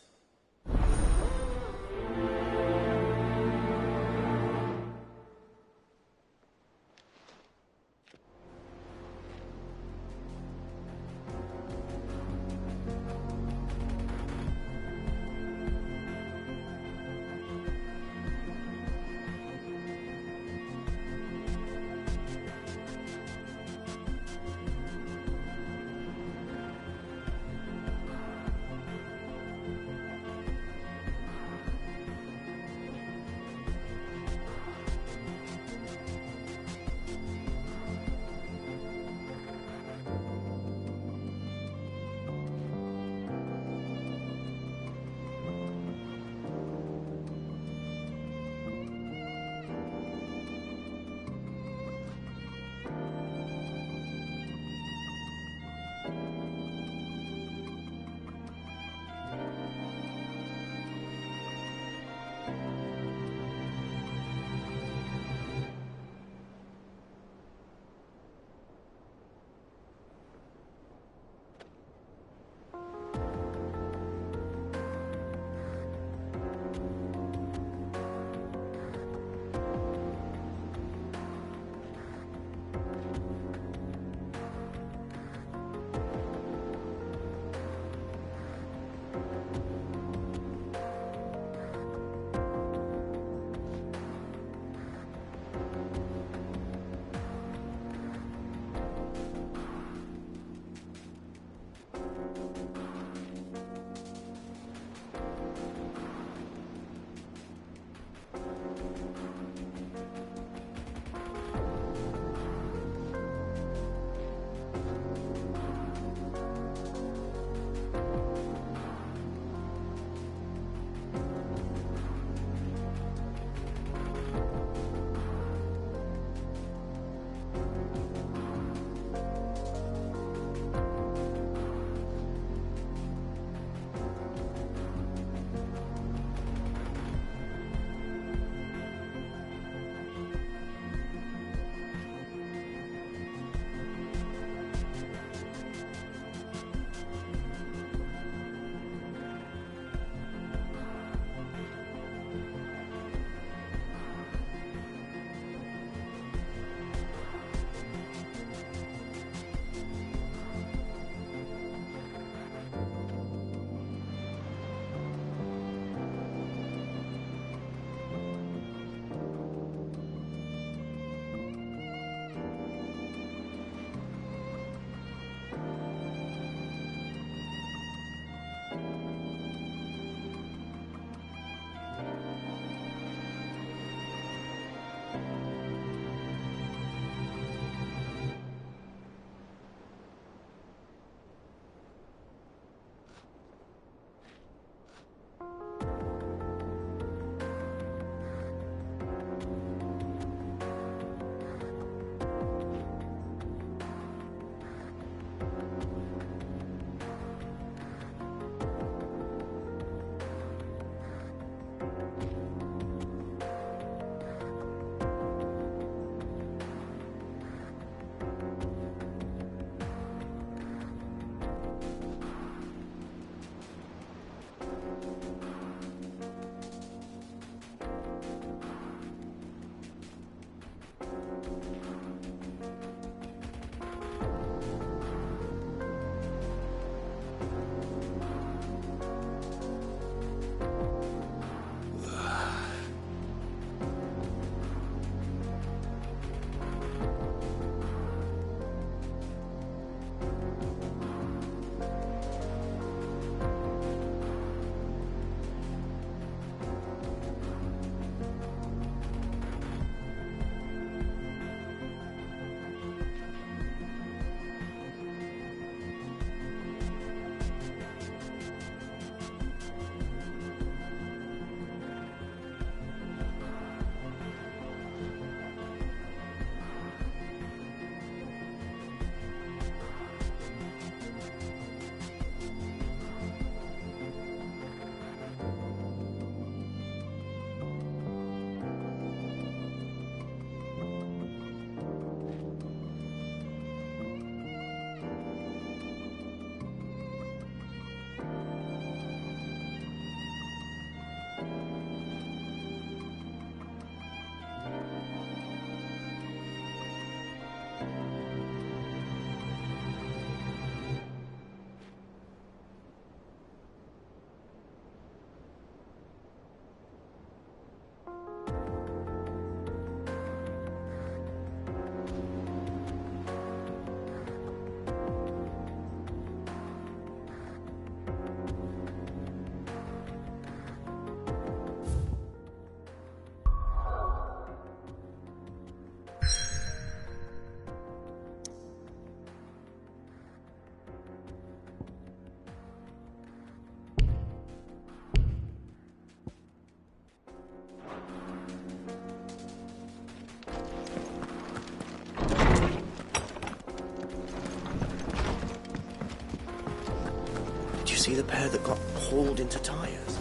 see the pair that got hauled into tires?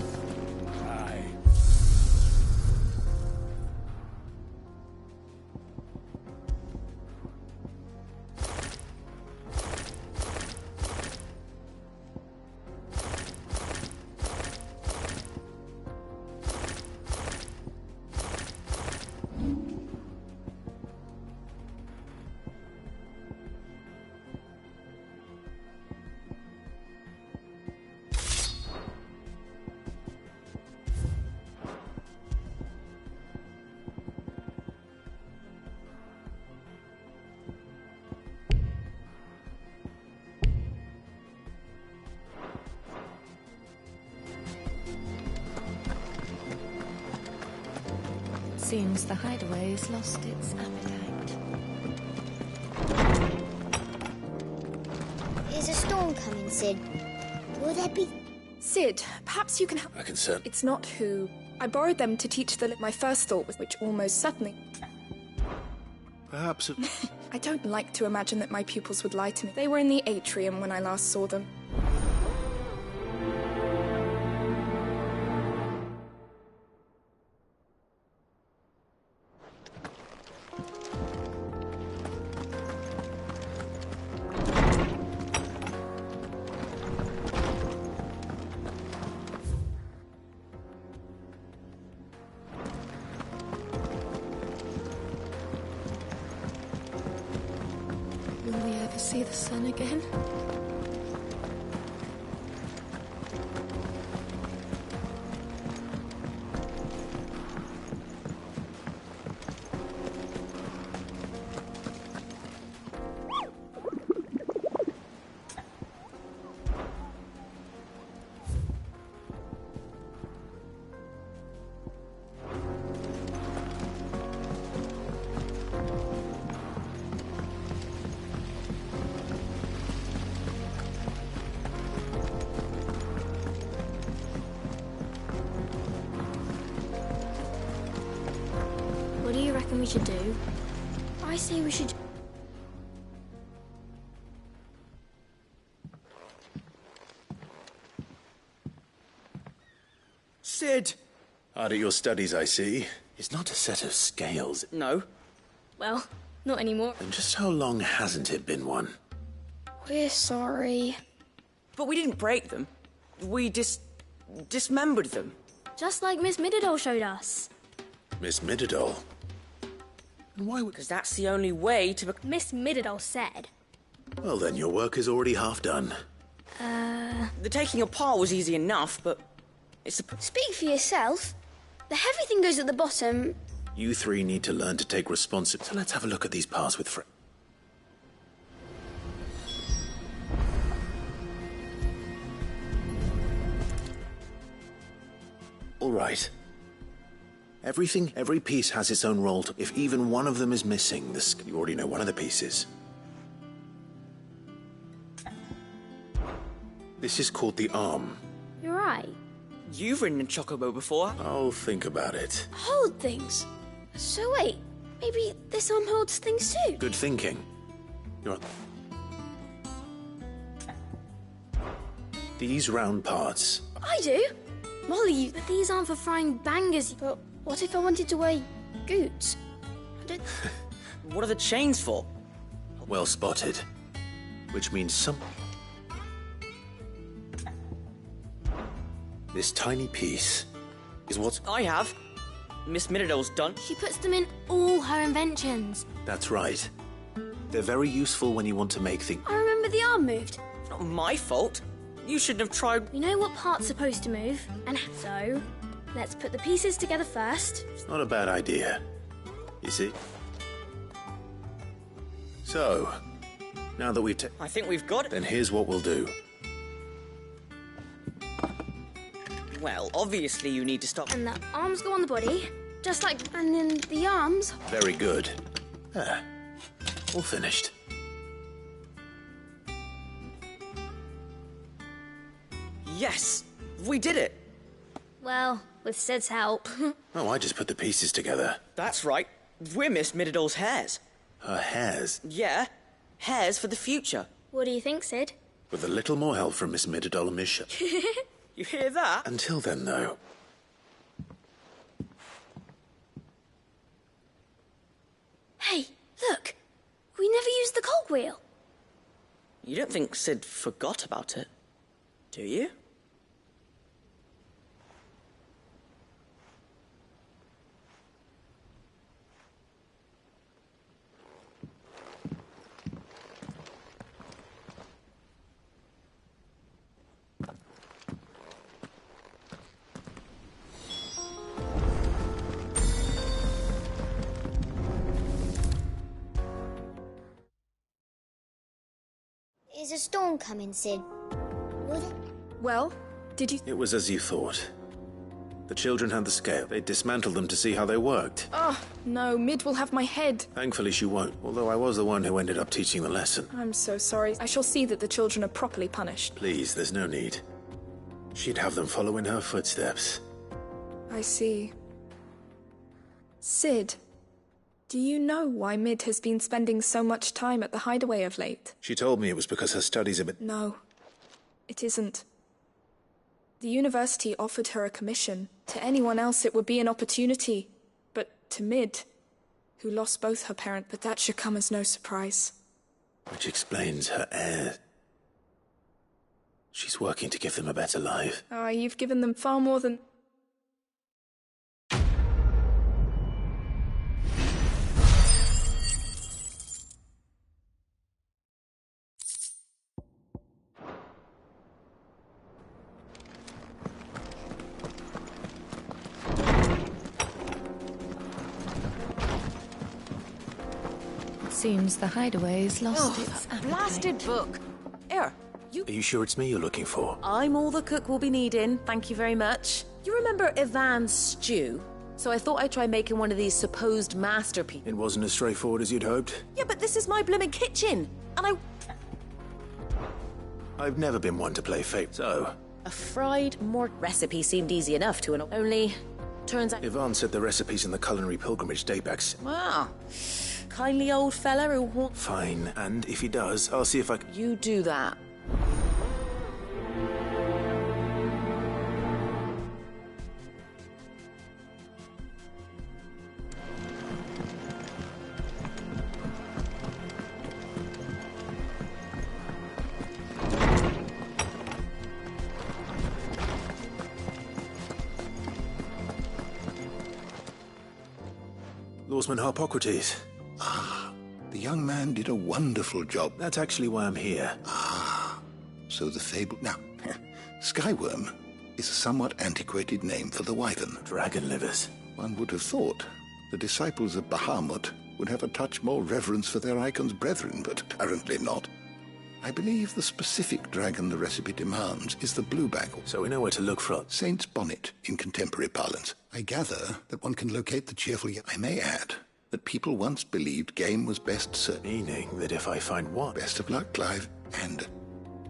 Aye. Seems the hideaway has lost its appetite. Is a storm coming, Sid? Will there be... Sid, perhaps you can help. I can certainly. It's not who. I borrowed them to teach the... My first thought was which almost certainly... Perhaps. I don't like to imagine that my pupils would lie to me. They were in the atrium when I last saw them. Will we ever see the sun again? What do you reckon we should do? I say we should... Sid! Hard at your studies, I see. It's not a set of scales. No. Well, not anymore. And just how long hasn't it been one? We're sorry. But we didn't break them. We dismembered them. Just like Miss Mididol showed us. Miss Mididol? And why would... Because that's the only way to... Miss Mididol said. Well, then your work is already half done. The taking apart was easy enough, but... It's a... Speak for yourself. The heavy thing goes at the bottom. You three need to learn to take responsibility. So let's have a look at these parts with All right. Every piece has its own role. If even one of them is missing, you already know one of the pieces. This is called the arm. You're right. You've ridden a chocobo before. Oh, think about it. Hold things. So wait, maybe this arm holds things too? Good thinking. These round parts. I do. Molly, but these aren't for frying bangers. But what if I wanted to wear goots? What are the chains for? Well spotted. Which means This tiny piece is what... I have. Miss Mididol's done. She puts them in all her inventions. That's right. They're very useful when you want to make things... I remember the arm moved. It's not my fault. You shouldn't have tried... We know what part's supposed to move, and so... Let's put the pieces together first. It's not a bad idea. You see? So, now that we've I think we've got it. Then here's what we'll do. Well, obviously you need to stop... And the arms go on the body, just like... And then the arms... Very good. There. All finished. Yes! We did it! Well, with Sid's help. Oh, I just put the pieces together. That's right. We're Miss Mididol's hairs. Her hairs? Yeah. Hairs for the future. What do you think, Sid? With a little more help from Miss Midadolomisha. You hear that? Until then, though. Hey, look. We never used the cogwheel. You don't think Sid forgot about it, do you? Is a storm coming, Sid? Will it? Well, did you... It was as you thought. The children had the scale. They dismantled them to see how they worked. Oh, no, Mid will have my head. Thankfully she won't, although I was the one who ended up teaching the lesson. I'm so sorry. I shall see that the children are properly punished. Please, there's no need. She'd have them follow in her footsteps. I see. Sid, do you know why Mid has been spending so much time at the hideaway of late? She told me it was because her studies have been... No, it isn't. The university offered her a commission. To anyone else it would be an opportunity. But to Mid, who lost both her parents, but that should come as no surprise. Which explains her heir. She's working to give them a better life. Ah, you've given them far more than... Seems the hideaway's lost its that blasted book. Here, you... Are you sure it's me you're looking for? I'm all the cook will be needing, thank you very much. You remember Ivan's stew? So I thought I'd try making one of these supposed masterpieces. It wasn't as straightforward as you'd hoped? Yeah, but this is my blimmin' kitchen, and I've never been one to play fate, so... A fried mort recipe seemed easy enough to an... Only, turns out... Ivan said the recipes in the culinary pilgrimage date back... Wow. Kindly old fella who... Fine, and if he does, I'll see if I... You do that. Lawsman Harpocrates. Ah, the young man did a wonderful job. That's actually why I'm here. Ah, so the fable... Now, Skyworm is a somewhat antiquated name for the wyvern. Dragon livers. One would have thought the disciples of Bahamut would have a touch more reverence for their icon's brethren, but apparently not. I believe the specific dragon the recipe demands is the blueback. So we know where to look for. Saint's bonnet, in contemporary parlance. I gather that one can locate the cheerful... I may add that people once believed game was best served. Meaning that if I find one... Best of luck, Clive. And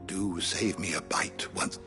do save me a bite once...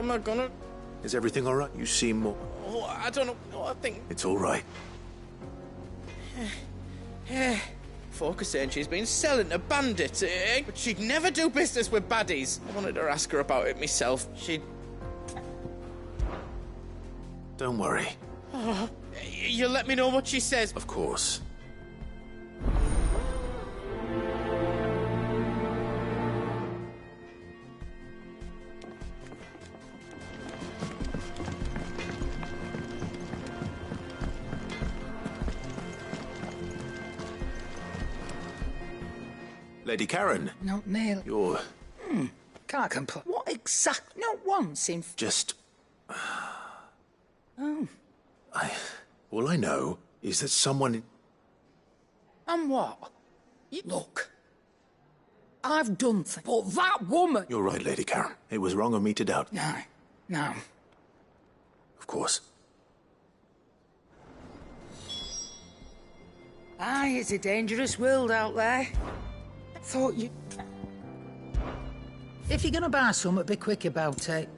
am I gonna... Is everything all right? You seem more... Oh, I don't know. Oh, I think... It's all right. Folk are saying she's been selling to bandits, but she'd never do business with baddies. I wanted to ask her about it myself. She'd... Don't worry. Oh, you'll let me know what she says. Of course. Lady Karen. Not Neil. You're... Can't complain. What exact? Not once in... just... Oh. All I know is that someone... And what? Look. I've done things, but that woman... You're right, Lady Karen. It was wrong of me to doubt. No. Of course. Aye, it's a dangerous world out there. Thought you... If you're gonna buy something, be quick about it.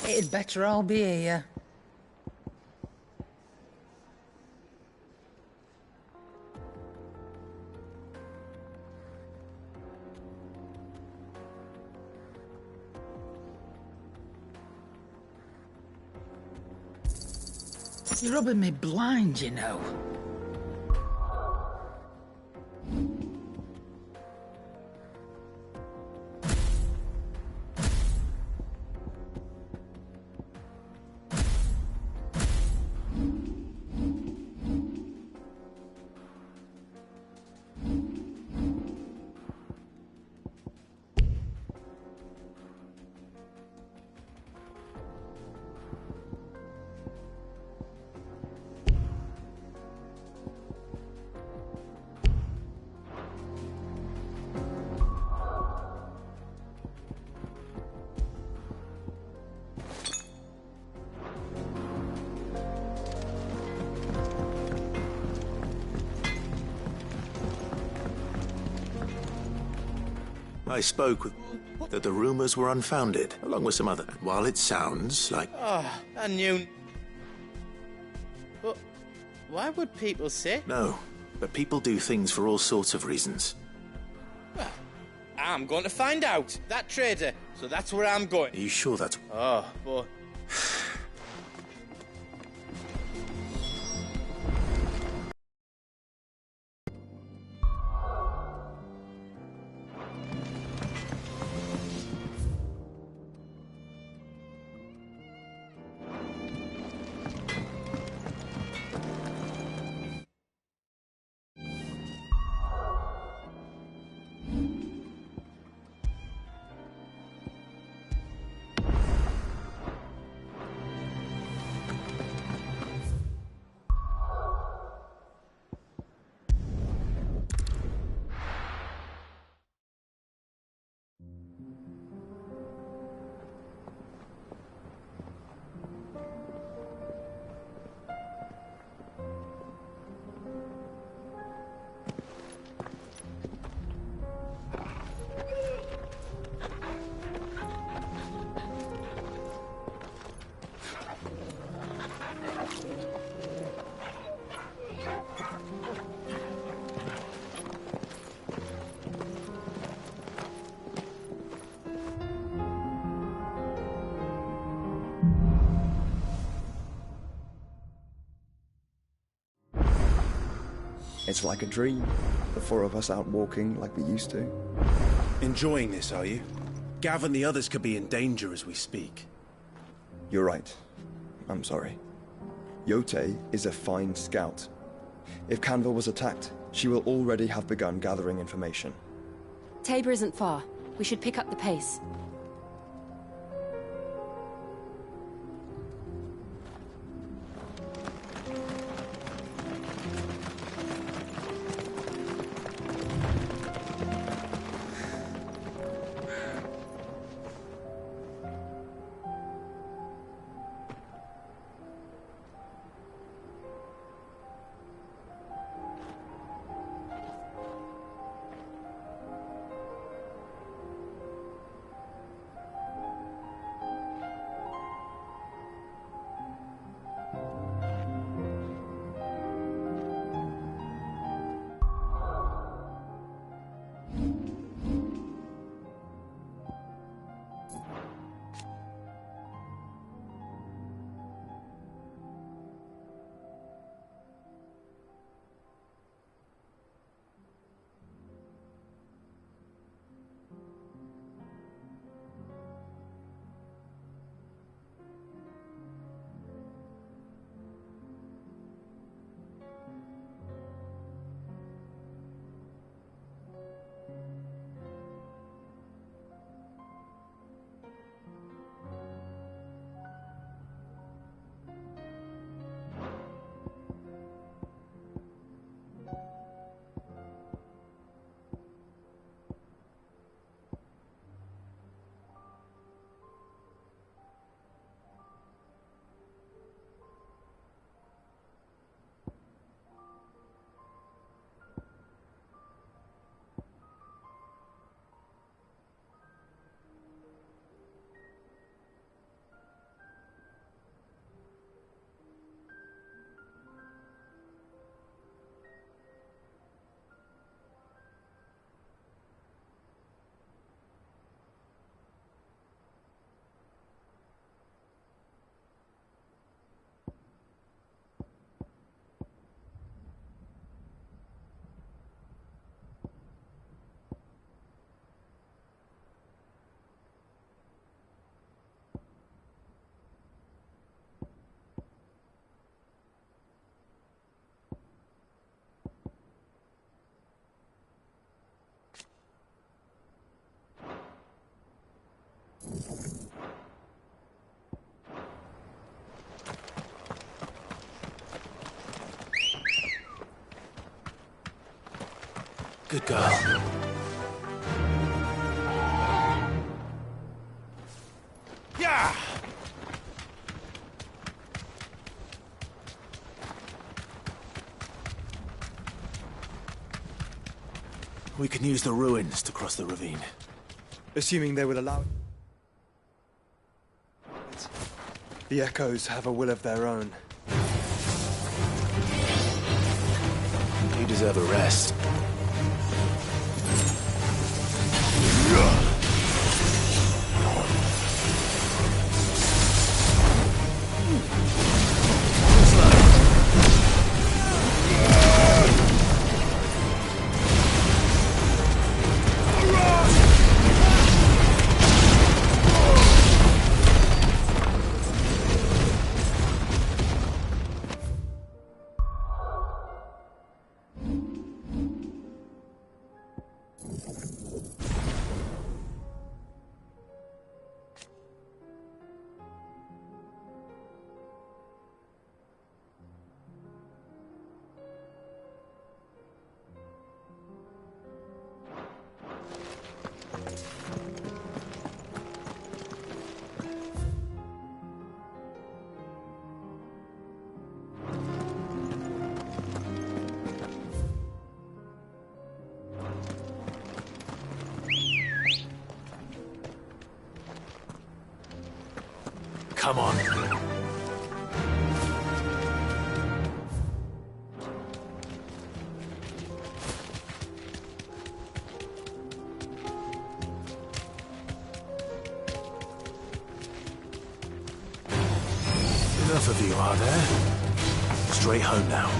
It'd better all be here. You're rubbing me blind, you know. I spoke with... that the rumors were unfounded, along with some other... While it sounds like... Oh, I knew... But why would people say... No, but people do things for all sorts of reasons. Well, I'm going to find out. That trader. So that's where I'm going. Are you sure that's... Oh, boy. It's like a dream. The four of us out walking like we used to. Enjoying this, are you? Gav and the others could be in danger as we speak. You're right. I'm sorry. Yote is a fine scout. If Canville was attacked, she will already have begun gathering information. Tabor isn't far. We should pick up the pace. Good girl. Yeah! We can use the ruins to cross the ravine. Assuming they will allow it. The echoes have a will of their own. You deserve a rest. Come on. Enough of you, are there? Straight home now.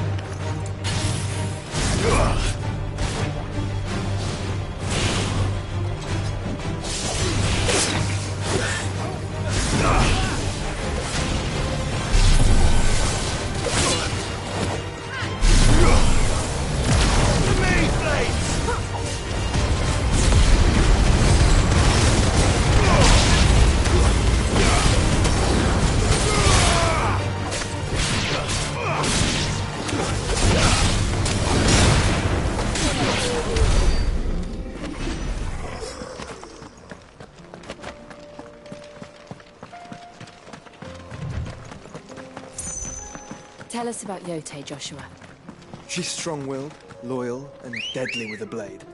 Tell us about Yote, Joshua. She's strong-willed, loyal, and deadly with a blade.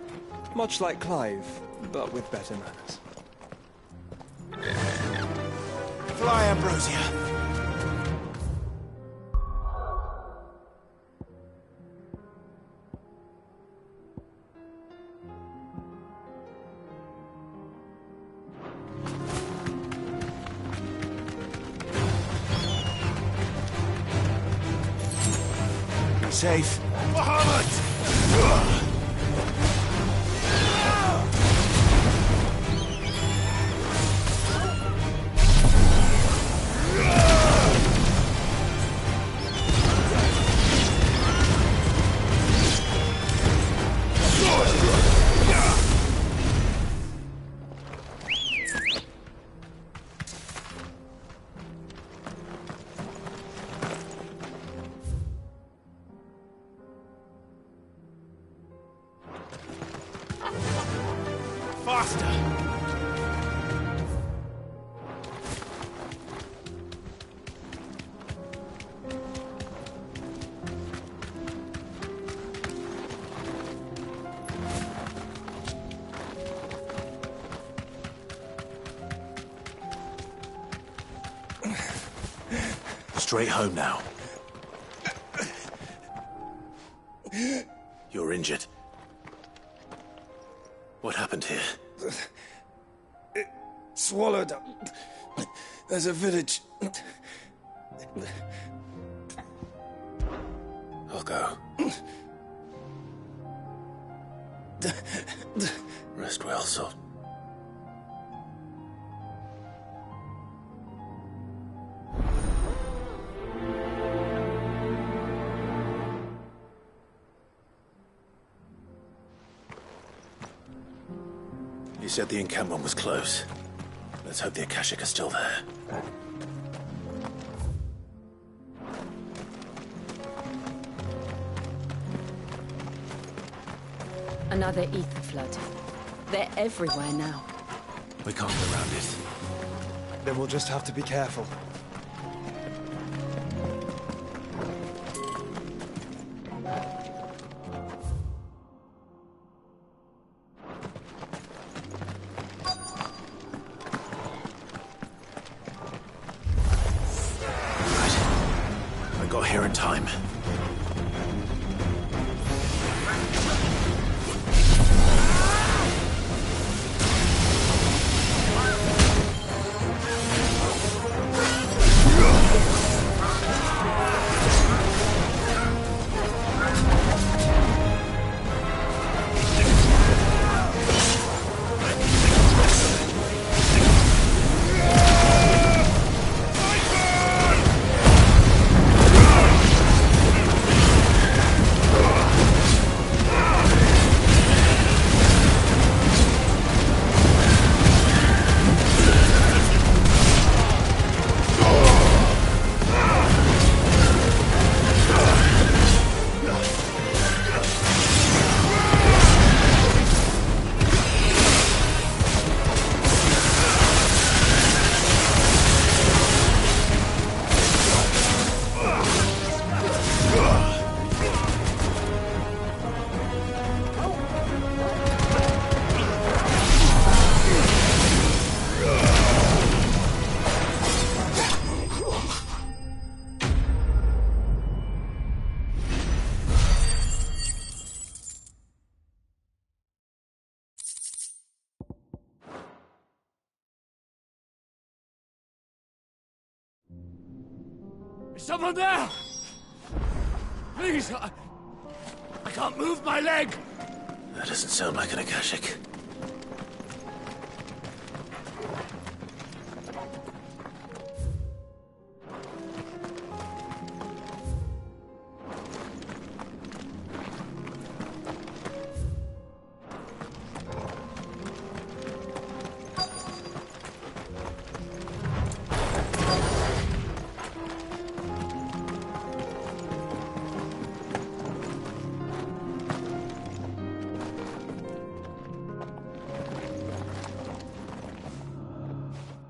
Much like Clive, but with better manners. Fly, Ambrosia. Safe. Muhammad! Faster! Straight home now. You're injured. What happened here? It swallowed up. There's a village. I'll go. Rest well, Salt. You said the encampment was close. Let's hope the Akashic are still there. Another ether flood. They're everywhere now. We can't go around it. Then we'll just have to be careful. I got here in time. Is someone there? Please, I can't move my leg. That doesn't sound like an Akashic.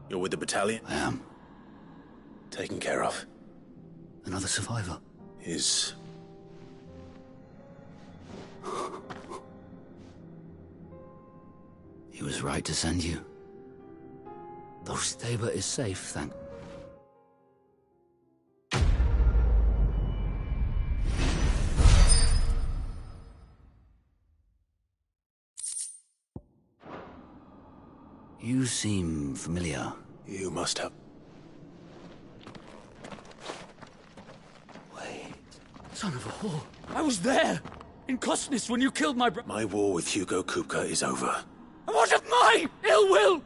You're with the battalion? I am. Taken care of. Another survivor. Is... He was right to send you. Though Staba is safe, thank... You seem familiar. You must have... Wait. Son of a whore. I was there! In Kosnis when you killed my My war with Hugo Kupka is over. And what of my ill will?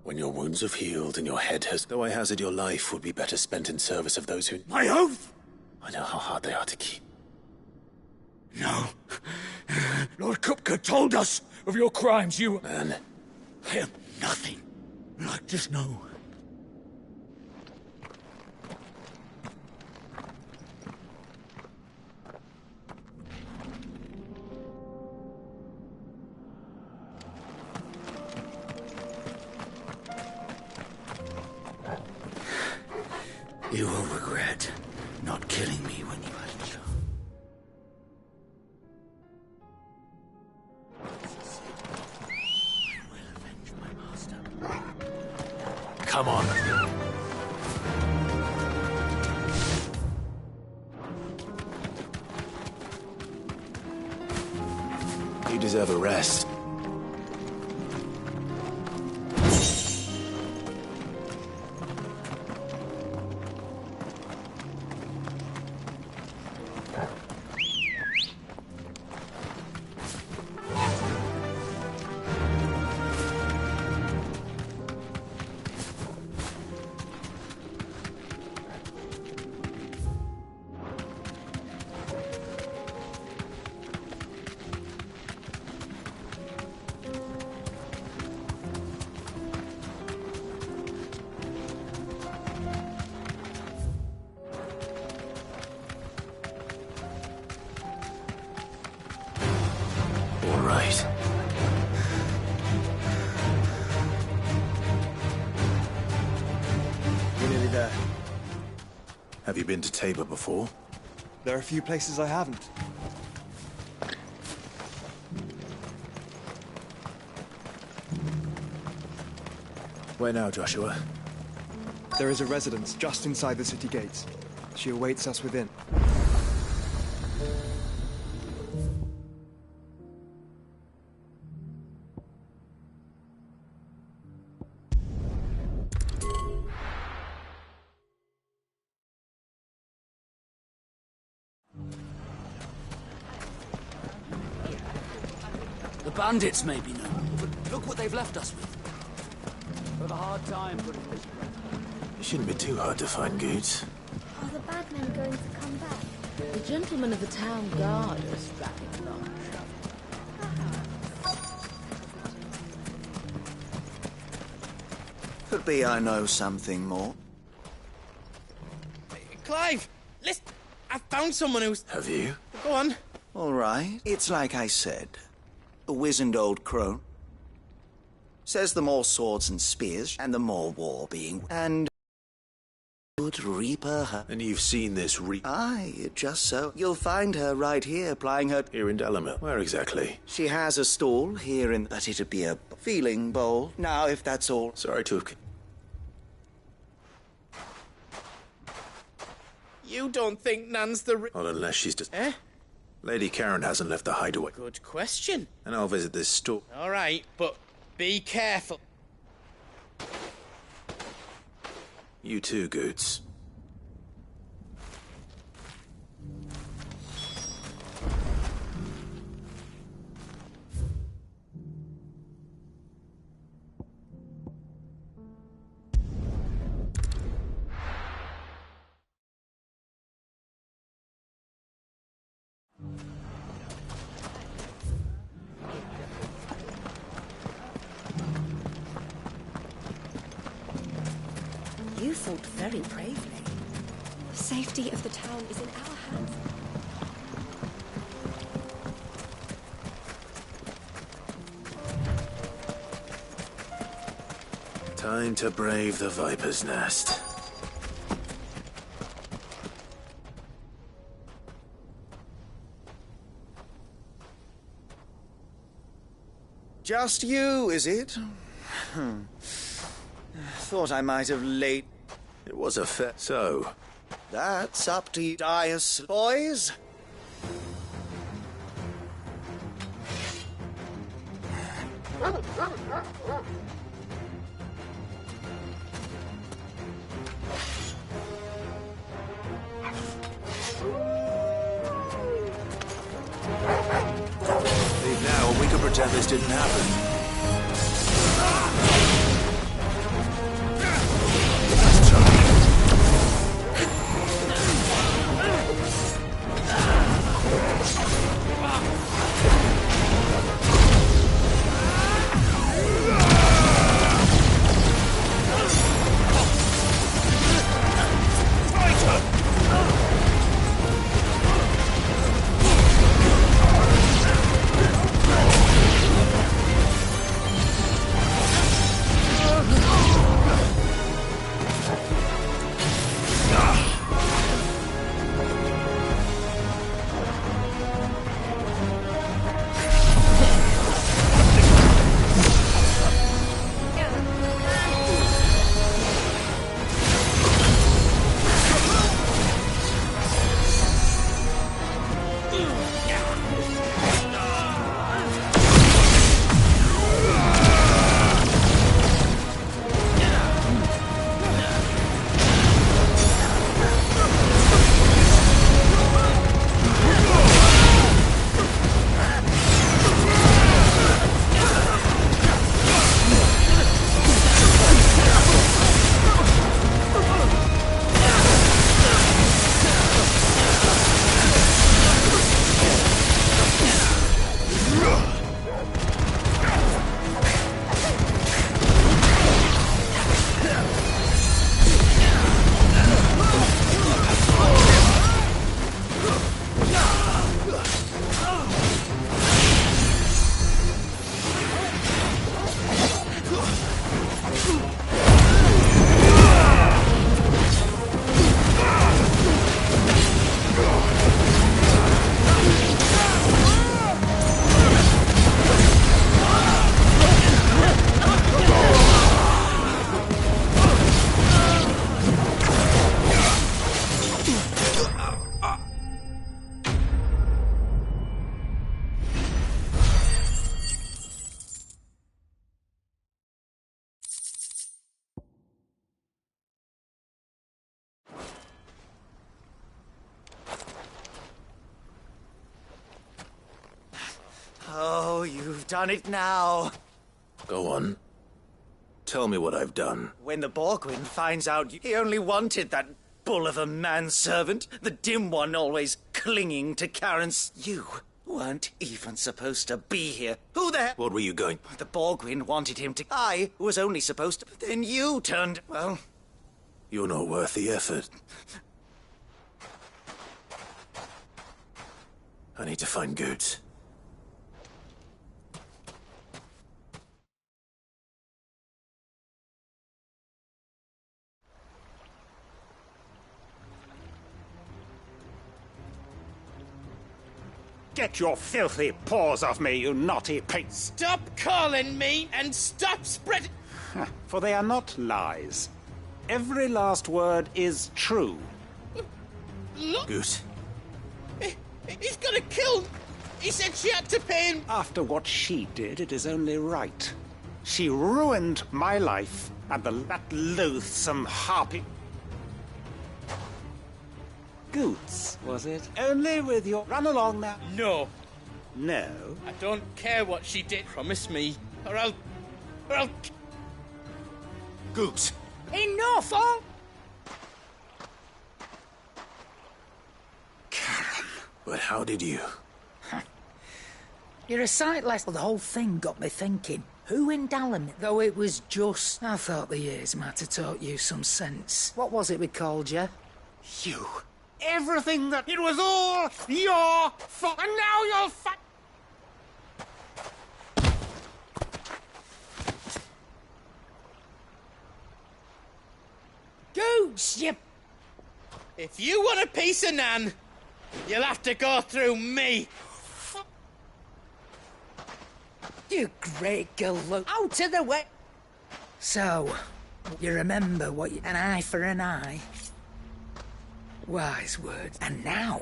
When your wounds have healed and your head has... Though I hazard your life would be better spent in service of those who... My oath! I know how hard they are to keep. No. Lord Kupka told us of your crimes. You... Man. I am nothing like this, no. You will regret not killing me when you had a chance. I will avenge my master. Come on. You deserve a rest. right. We're nearly there. Have you been to Tabor before? There are a few places I haven't. Where now, Joshua? There is a residence just inside the city gates. She awaits us within. The bandits may be known, but look what they've left us with. Have a hard time putting this. It shouldn't be too hard to find goods. Are the bad men going to come back? The gentlemen of the town guard are strapping along. Could be I know something more. Clive! Listen! I found someone who's... Have you? Go on. All right. It's like I said. A wizened old crone. Says the more swords and spears, and the more war being... And... Good Reaper her... And you've seen this Aye, just so. You'll find her right here, plying her... Here in Dalimil. Where exactly? She has a stall here in... But it'd be a feeling bowl. Now, if that's all... Sorry to have... You don't think Nan's the... Not unless she's just... Eh? Lady Karen hasn't left the hideaway. Good question. And I'll visit this store. All right, but be careful. You too, Goods. You fought very bravely. The safety of the town is in our hands. Time to brave the Viper's Nest. Just you, is it? Thought I might have laid... It was a fair... So... That's up to you, Dias, boys. Leave now, or we could pretend this didn't happen. Oh, you've done it now. Go on. Tell me what I've done. When the Borgwyn finds out he only wanted that bull of a manservant, the dim one always clinging to Karen's, you weren't even supposed to be here. Who the hell? What were you going? The Borgwyn wanted him to. I was only supposed to. Then you turned. Well. You're not worth the effort. I need to find Goots. Get your filthy paws off me, you naughty pig! Stop calling me and stop spreading... For they are not lies. Every last word is true. Look! Goose. He's gonna kill... He said she had to pay him... After what she did, it is only right. She ruined my life, and that loathsome harpy... Goots, was it? Only with your... Run along now. No. No? I don't care what she did. Promise me, or I'll... Goots! Enough! Oh! Karen. But how did you? You're a sight less. Well, the whole thing got me thinking. Who in Dalamir? Though it was just... I thought the years might have taught you some sense. What was it we called you? You. Everything that... It was all your fault, and now you're Goose, you... If you want a piece of Nan, you'll have to go through me. You great girl, look. Out of the way. So, you remember what you... An eye for an eye? Wise words. And now...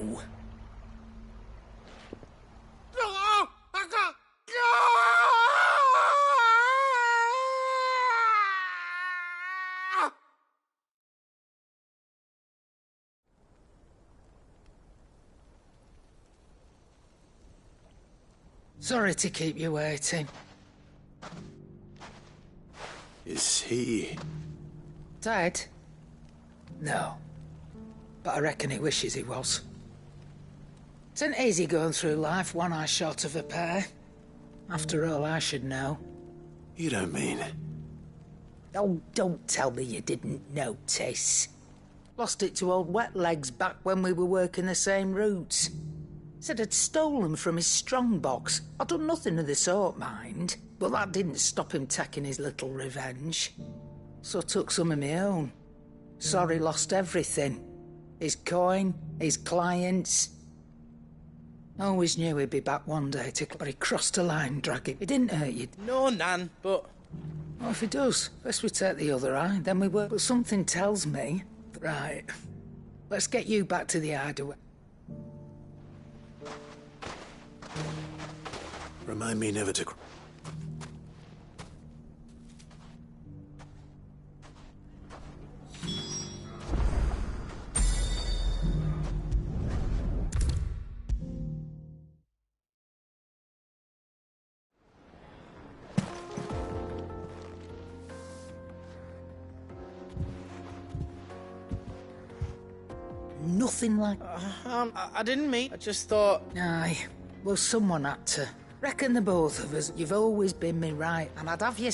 Sorry to keep you waiting. Is he... Dead? No. But I reckon he wishes he was. It ain't easy going through life one eye short of a pair. After all, I should know. You don't mean... Oh, don't tell me you didn't notice. Lost it to old Wet Legs back when we were working the same routes. Said I'd stolen from his strongbox. I'd done nothing of the sort, mind. But that didn't stop him taking his little revenge. So I took some of my own. Sorry, lost everything. His coin, his clients. Always knew he'd be back one day, but he crossed a line, dragging. He didn't hurt you. No, Nan, but... Well, if he does, best we take the other eye, then we work. But something tells me... Right. Let's get you back to the hideaway. Remind me never to... Nothing like... I didn't mean... I just thought... Aye. Well, someone had to. Reckon the both of us. You've always been me right, and I'd have you...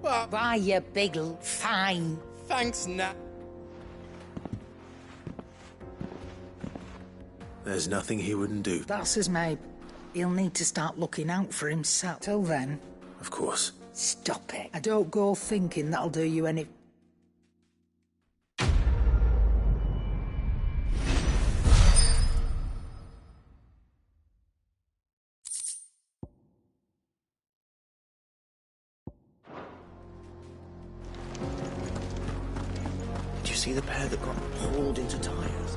What? Why, you big fine. Thanks, Nan. There's nothing he wouldn't do. That's his mate. He'll need to start looking out for himself. Till then... Of course. Stop it. I don't go thinking that'll do you any... Did you see the pair that got hauled into tires?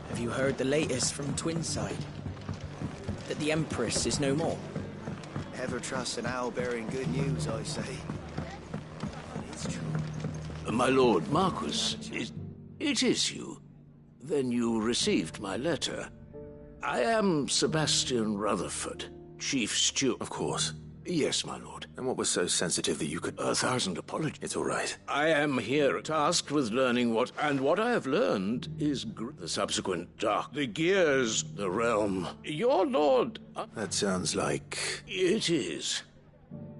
Have you heard the latest from Twinside? That the Empress is no more? Ever trust an owl bearing good news, I say. It's true. My lord Marquis, it is you. Then you received my letter. I am Sebastian Rutherford, Chief Steward. Of course. Yes, my lord. And what was so sensitive that you could... 1,000 apologies. It's all right. I am here tasked with learning what... And what I have learned is the subsequent dark... The gears, the realm. Your lord... That sounds like... It is.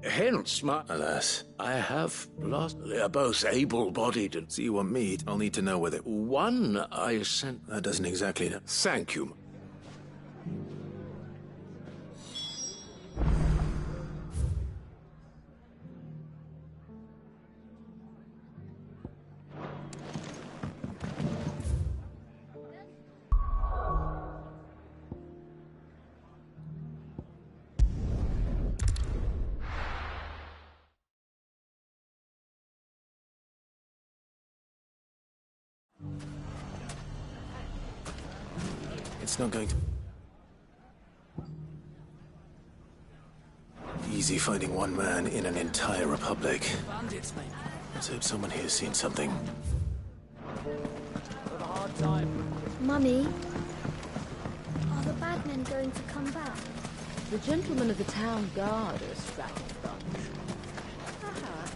Hence my... Alas. I have lost... They are both able-bodied and... So you want me? I'll need to know whether... One I sent... That doesn't exactly... know. Thank you. It's not going to... Easy finding one man in an entire republic. Bandits, mate. Let's hope someone here's seen something. Mummy, are the bad men going to come back? The gentlemen of the town guard are a strapping bunch. Perhaps.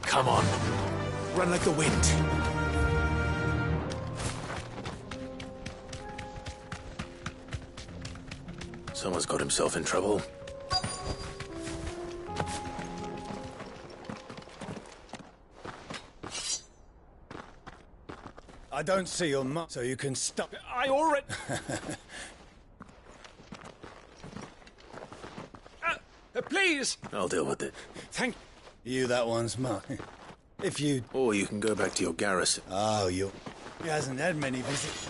Come on. Run like the wind. Someone's got himself in trouble. I don't see your mark, so you can stop. I already... Please! I'll deal with it. Thank you. That one's mine. If you... Or you can go back to your garrison. Oh, he hasn't had many visits.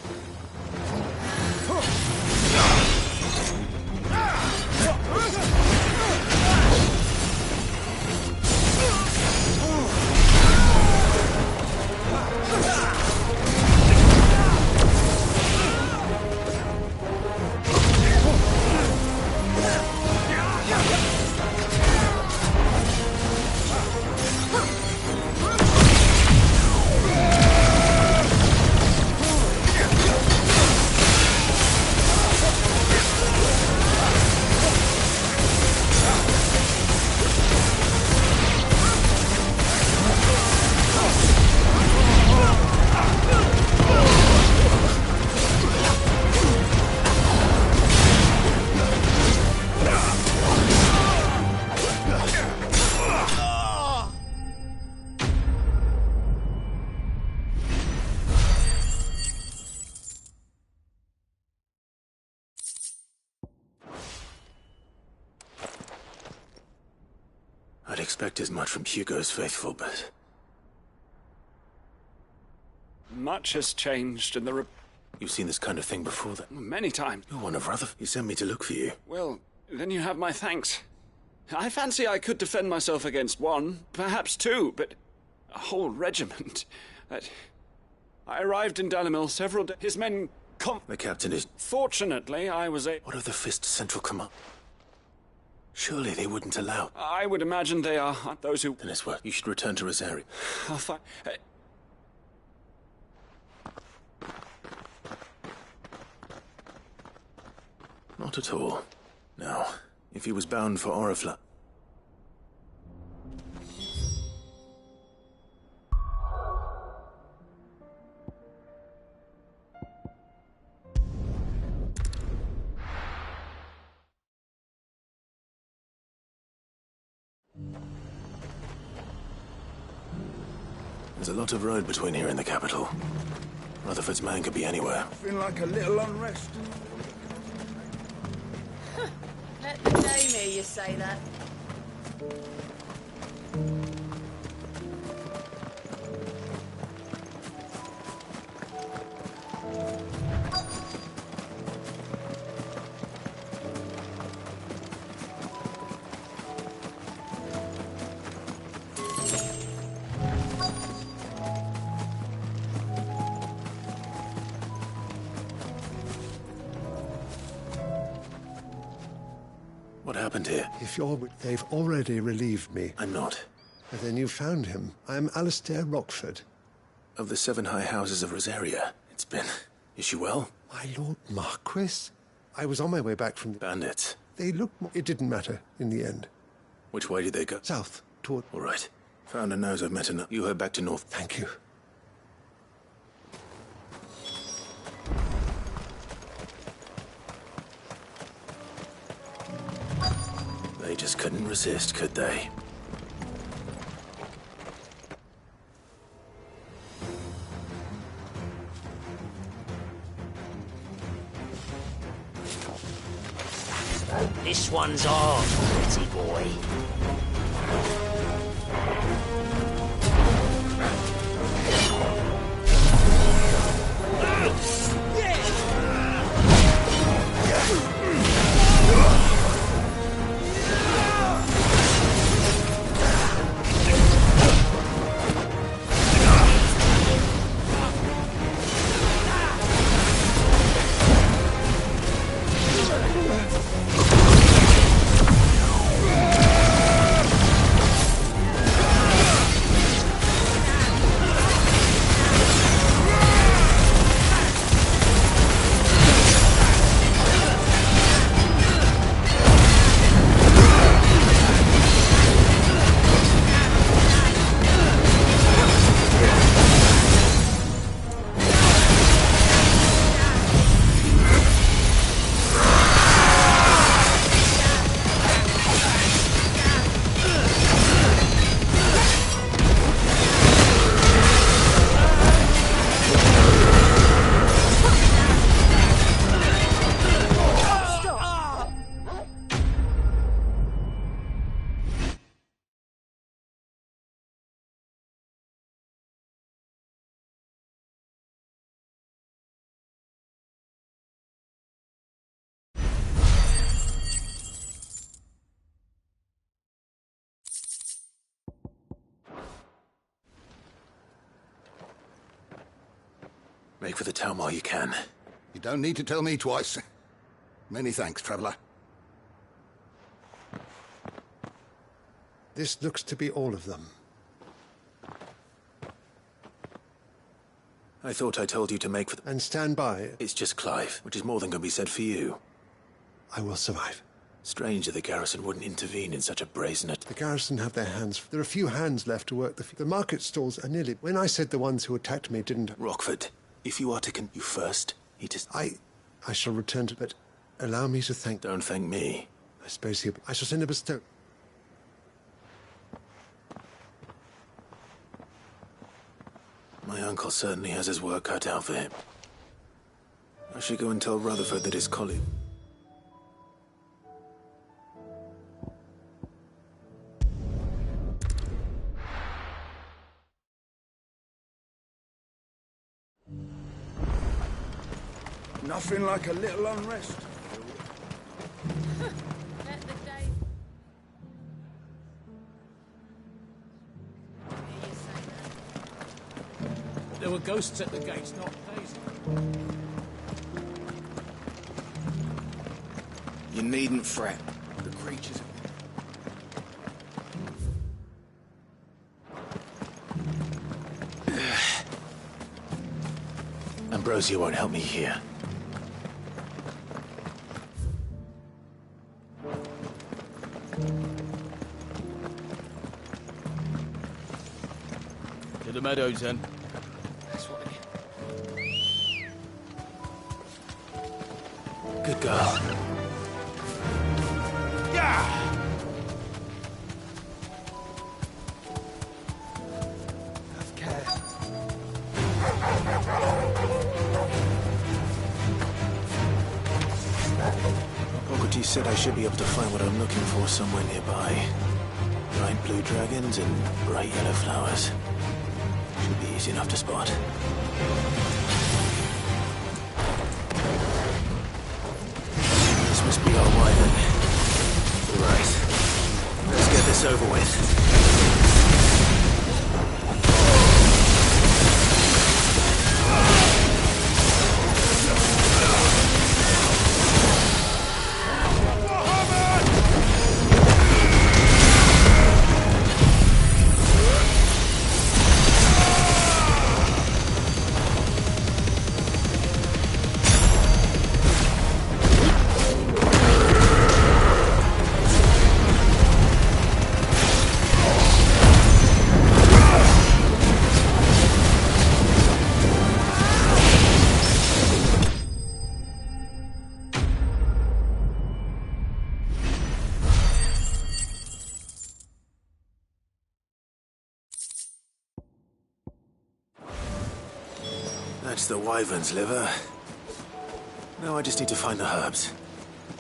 I'd expect as much from Hugo's faithful, but... Much has changed in the... You've seen this kind of thing before, then? Many times. You're one of Rutherford. He sent me to look for you. Well, then you have my thanks. I fancy I could defend myself against one, perhaps two, but a whole regiment. I arrived in Dalimil several days. His men The captain is... Fortunately, I was a... What of the Fist Central Command? Surely they wouldn't allow... I would imagine they are those who... Then it's work. You should return to Rosario. I'll find... Not at all. Now, if he was bound for Orifla... There's a lot of road between here and the capital. Rutherford's man could be anywhere. Feeling like a little unrest. Let the dame hear you say that. What happened here? If you're... They've already relieved me. I'm not. And then you found him. I am Alistair Rockford. Of the 7 high houses of Rosaria. It's been... Is she well? My Lord Marquis? I was on my way back from... Bandits. They looked... It didn't matter in the end. Which way did they go? South, toward... All right. Found and knows I've met enough. You head back to north. Thank you. They just couldn't resist, could they? This one's ours, pretty boy. Make for the town while you can. You don't need to tell me twice. Many thanks, traveller. This looks to be all of them. I thought I told you to make for the... And stand by. It's just Clive, which is more than can be said for you. I will survive. Strange that the garrison wouldn't intervene in such a brazen... The garrison have their hands... There are few hands left to work the market stalls are nearly... When I said the ones who attacked me didn't... Rockford, if you are to you first, he just... I shall return to... But allow me to thank... Don't thank me. I suppose he'll... I shall send a bestow... My uncle certainly has his work cut out for him. I should go and tell Rutherford that his colleague... Nothing like a little unrest. Let the day... There were ghosts at the gates not days ago. You needn't fret. The creatures... Ambrosia won't help me here. To the meadows, then. That's what Good girl. Yeah! Have care. Poverty said I should be able to find what I'm looking for somewhere nearby. Bright blue dragons and bright yellow flowers. Should be easy enough to spot. This must be our wyvern. Right. Let's get this over with. That's the wyvern's liver. Now I just need to find the herbs.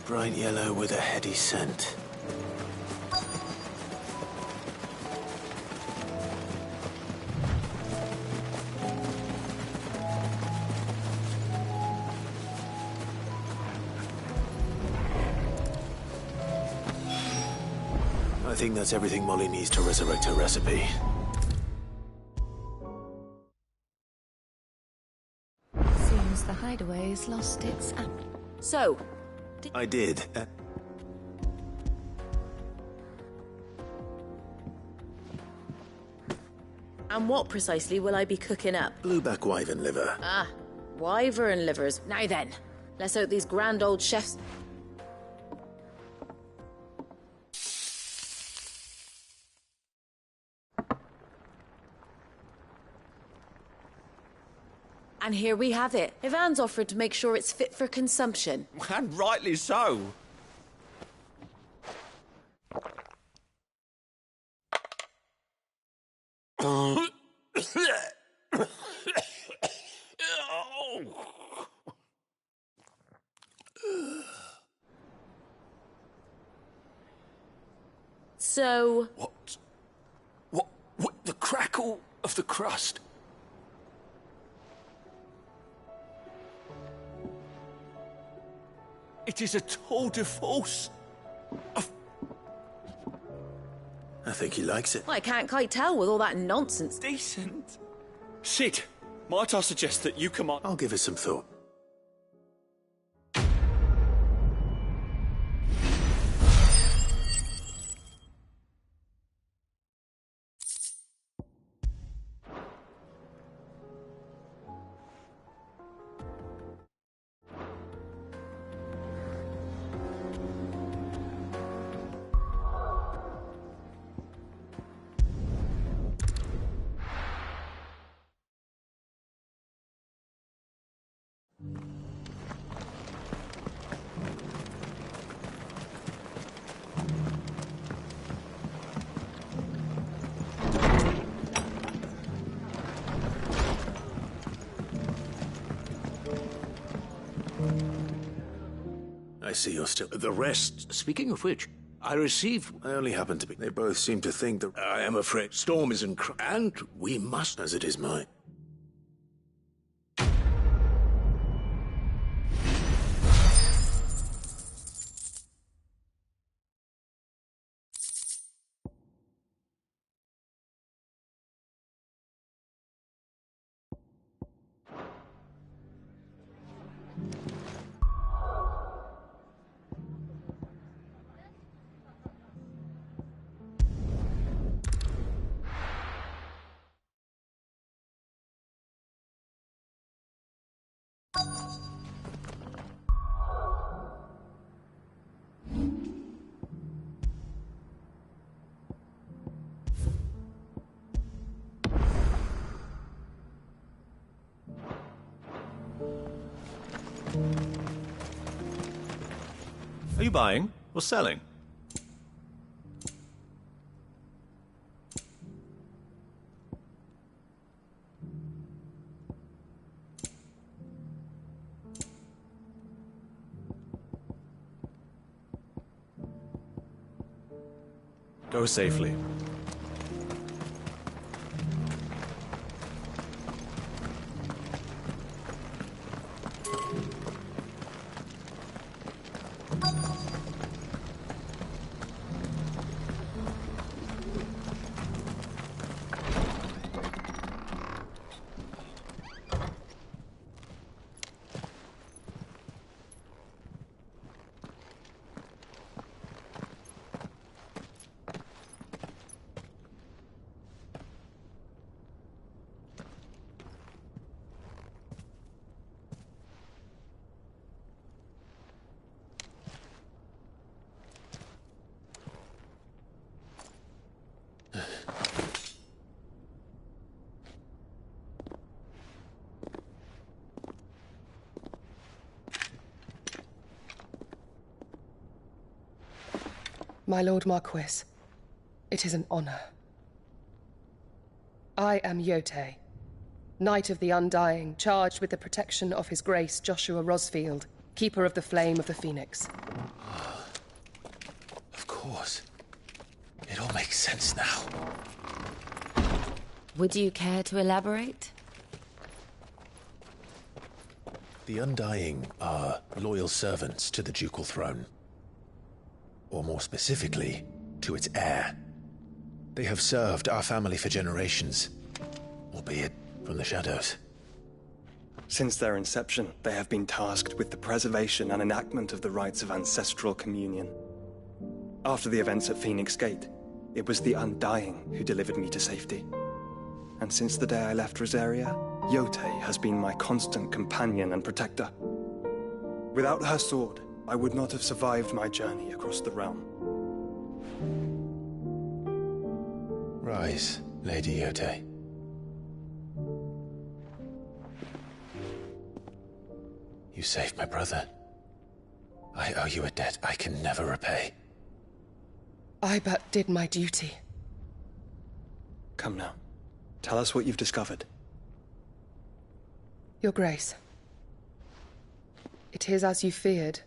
Bright yellow with a heady scent. I think that's everything Molly needs to resurrect her recipe. Seems the hideaway's lost its So, I did. and what precisely will I be cooking up? Blueback wyvern liver. Ah, wyvern livers. Now then, let's hope these grand old chefs... And here we have it. Ivan's offered to make sure it's fit for consumption. And rightly so. So... What? The crackle of the crust. It is a tour de force. I think he likes it. I can't quite tell with all that nonsense. Decent. Sid, might I suggest that you command... I'll give it some thought. I see you're still... The rest, speaking of which, I received... I only happen to be... They both seem to think that... I am afraid Storm is in... And we must... As it is mine. Are you buying or selling? Go safely. My Lord Marquis, it is an honor. I am Yotei, Knight of the Undying, charged with the protection of His Grace Joshua Rosfield, Keeper of the Flame of the Phoenix. Of course. It all makes sense now. Would you care to elaborate? The Undying are loyal servants to the ducal throne. Or more specifically, to its heir. They have served our family for generations, albeit from the shadows. Since their inception, they have been tasked with the preservation and enactment of the rites of ancestral communion. After the events at Phoenix Gate, it was the Undying who delivered me to safety. And since the day I left Rosaria, Yotei has been my constant companion and protector. Without her sword, I would not have survived my journey across the realm. Rise, Lady Yotei. You saved my brother. I owe you a debt I can never repay. I but did my duty. Come now. Tell us what you've discovered. Your Grace. It is as you feared.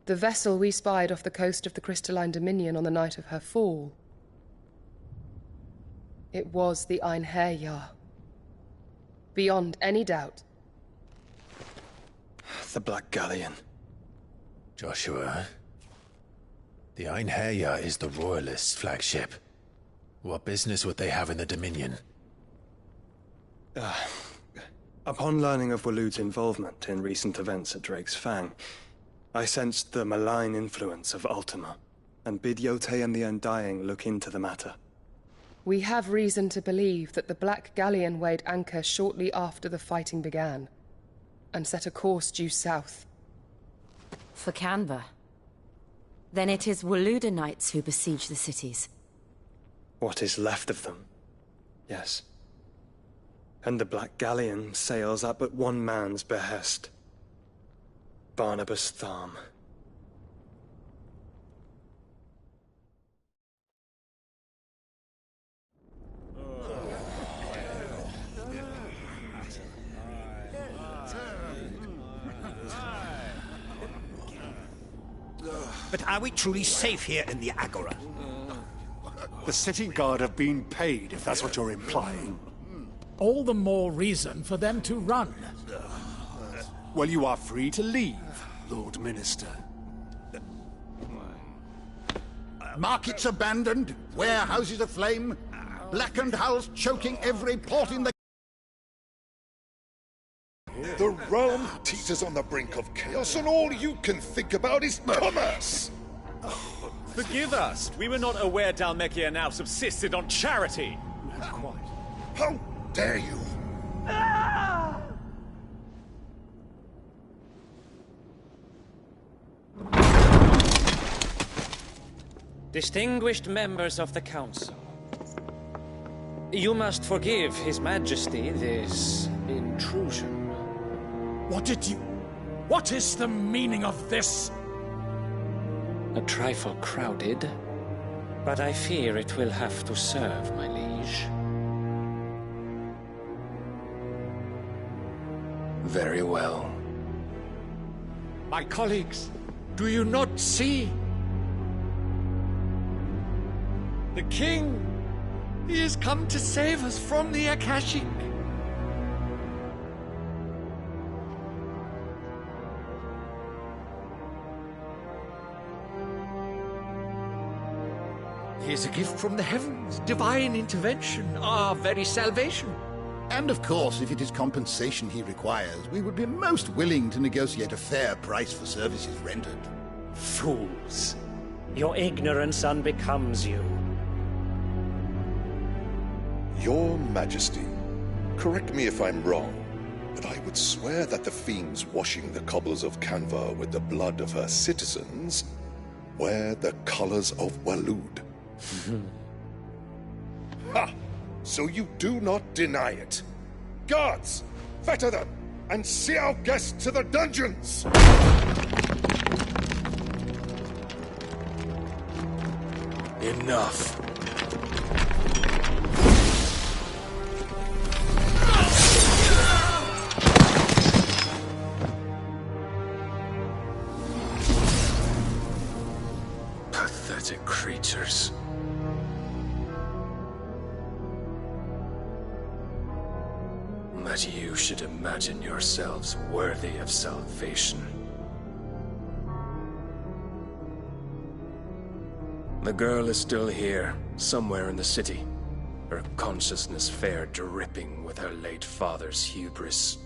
The vessel we spied off the coast of the Crystalline Dominion on the night of her fall. It was the Einherjar. Beyond any doubt. The Black Galleon. Joshua, the Einherjar is the Royalists' flagship. What business would they have in the Dominion? Upon learning of Waloed's involvement in recent events at Drake's Fang, I sensed the malign influence of Ultima, and bid Yotei and the Undying look into the matter. We have reason to believe that the Black Galleon weighed anchor shortly after the fighting began, and set a course due south. For Canva. Then it is Waloed knights who besiege the cities. What is left of them, yes. And the Black Galleon sails at but one man's behest. Barnabas Tharm. But are we truly safe here in the Agora? The city guard have been paid, if that's what you're implying. All the more reason for them to run. Well, you are free to leave, Lord Minister. Markets abandoned, warehouses aflame, blackened hulls choking every port in the... The realm teeters on the brink of chaos, and all you can think about is commerce! Forgive us. We were not aware Dhalmekia now subsisted on charity. Quite. How dare you? Distinguished members of the Council, you must forgive His Majesty this intrusion. What did you... What is the meaning of this? A trifle crowded, but I fear it will have to serve, my liege. Very well. My colleagues, do you not see? The king! He has come to save us from the Akashic! He is a gift from the heavens, divine intervention, our very salvation. And of course, if it is compensation he requires, we would be most willing to negotiate a fair price for services rendered. Fools. Your ignorance unbecomes you. Your Majesty, correct me if I'm wrong, but I would swear that the fiends washing the cobbles of Canva with the blood of her citizens wear the colors of Waloed. Ha! So you do not deny it. Guards, fetter them, and see our guests to the dungeons! Enough. Pathetic creatures. That you should imagine yourselves worthy of salvation. The girl is still here, somewhere in the city, her consciousness fair dripping with her late father's hubris.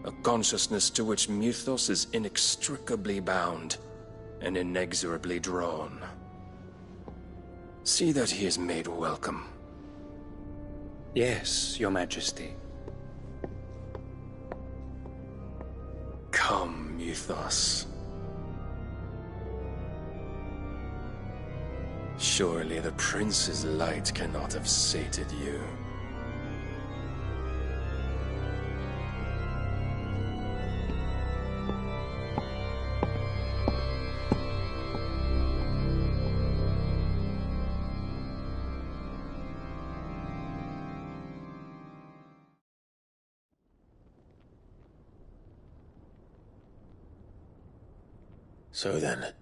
A consciousness to which Mythos is inextricably bound and inexorably drawn. See that he is made welcome. Yes, Your Majesty. Come, Mythos. Surely the prince's light cannot have sated you. So then,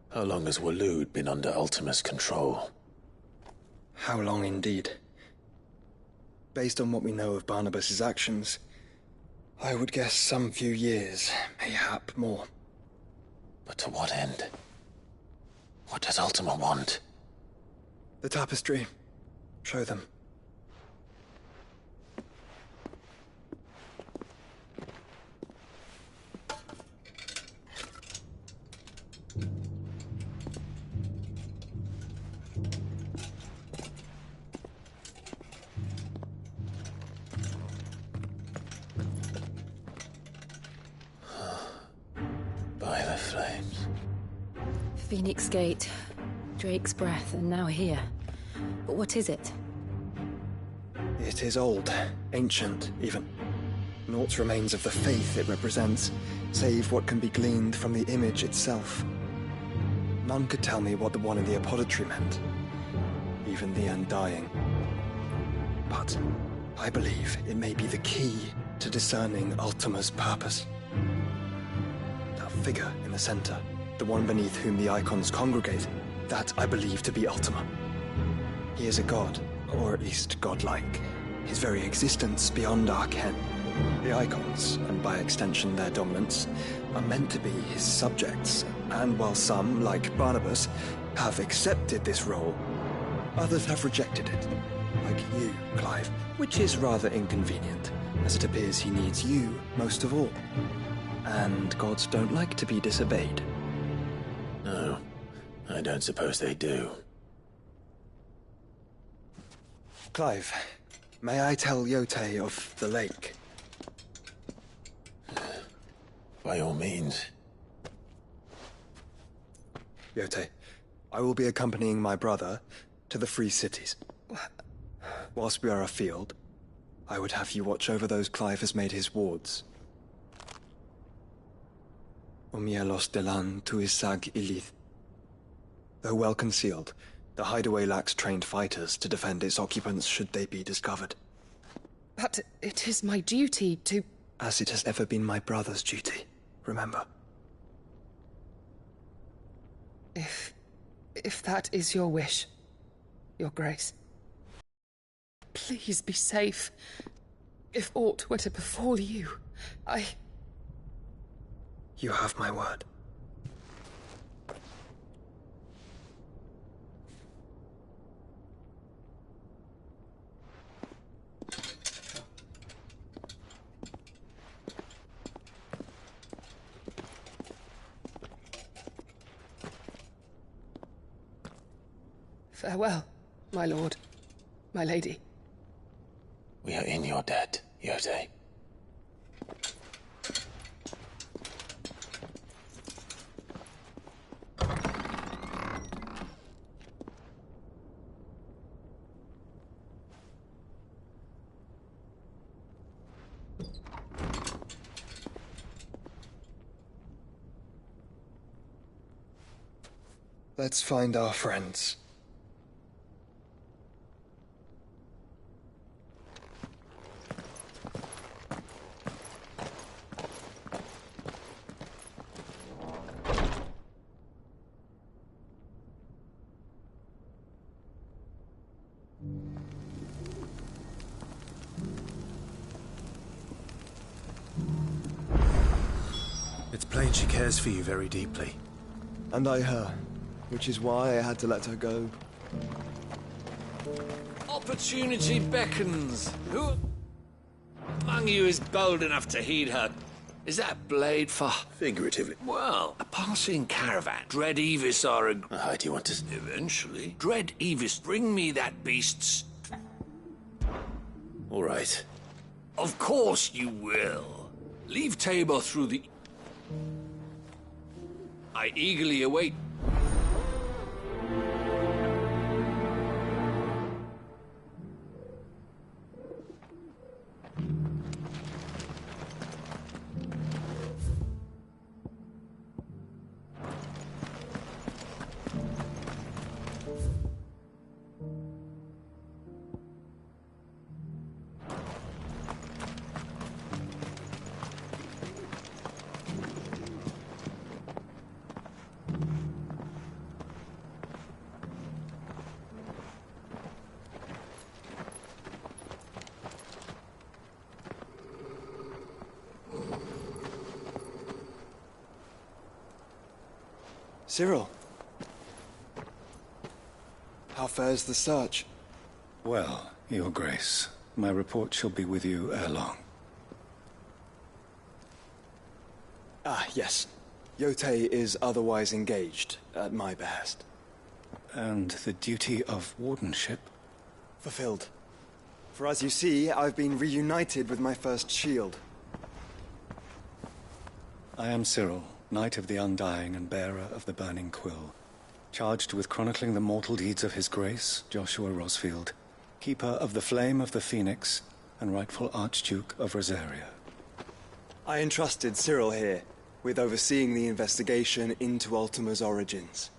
how long has Waloed been under Ultima's control? How long indeed? Based on what we know of Barnabas's actions, I would guess some few years, mayhap more. But to what end? What does Ultima want? The tapestry. Show them. By the flames. Phoenix Gate, Drake's Breath, and now here. But what is it? It is old, ancient, even. Naught remains of the faith it represents, save what can be gleaned from the image itself. None could tell me what the one in the apothecary meant, even the Undying. But I believe it may be the key to discerning Ultima's purpose. That figure in the center, the one beneath whom the icons congregate, that I believe to be Ultima. He is a god, or at least godlike, his very existence beyond our ken. The icons, and by extension their dominants, are meant to be his subjects, and while some, like Barnabas, have accepted this role, others have rejected it, like you, Clive, which is rather inconvenient, as it appears he needs you most of all. And gods don't like to be disobeyed. No, I don't suppose they do. Clive, may I tell Yote of the lake? By all means. Yote, I will be accompanying my brother to the Free Cities. Whilst we are afield, I would have you watch over those Clive has made his wards. Omielos delan tuisag ilith. Though well concealed, the hideaway lacks trained fighters to defend its occupants should they be discovered. But it is my duty to... As it has ever been my brother's duty, remember. If that is your wish, Your Grace. Please be safe. If aught were to befall you, You have my word. Farewell, my lord, my lady. We are in your debt, Yotei. Let's find our friends. It's plain she cares for you very deeply. And I her, which is why I had to let her go. Opportunity beckons. Who among you is bold enough to heed her? Is that blade for... Figuratively. Well, a passing caravan. Dread Evis are a... How do you want to... Eventually. Dread Evis, bring me that beast's... All right. Of course you will. Leave Tabor through the... I eagerly await... Cyril. How fares the search? Well, Your Grace, my report shall be with you ere long. Ah, yes. Yotei is otherwise engaged, at my behest. And the duty of wardenship? Fulfilled. For as you see, I've been reunited with my first shield. I am Cyril, Knight of the Undying and bearer of the Burning Quill, charged with chronicling the mortal deeds of His Grace, Joshua Rosfield, Keeper of the Flame of the Phoenix, and rightful Archduke of Rosaria. I entrusted Cyril here with overseeing the investigation into Ultima's origins.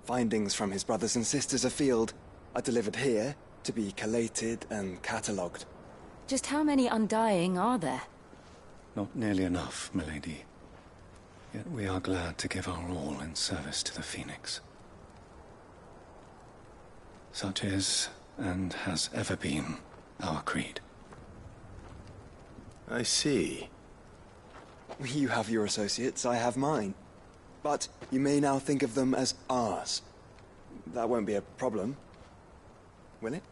Findings from his brothers and sisters afield are delivered here to be collated and catalogued. Just how many Undying are there? Not nearly enough, milady. Yet we are glad to give our all in service to the Phoenix. Such is, and has ever been, our creed. I see. You have your associates, I have mine. But you may now think of them as ours. That won't be a problem, will it?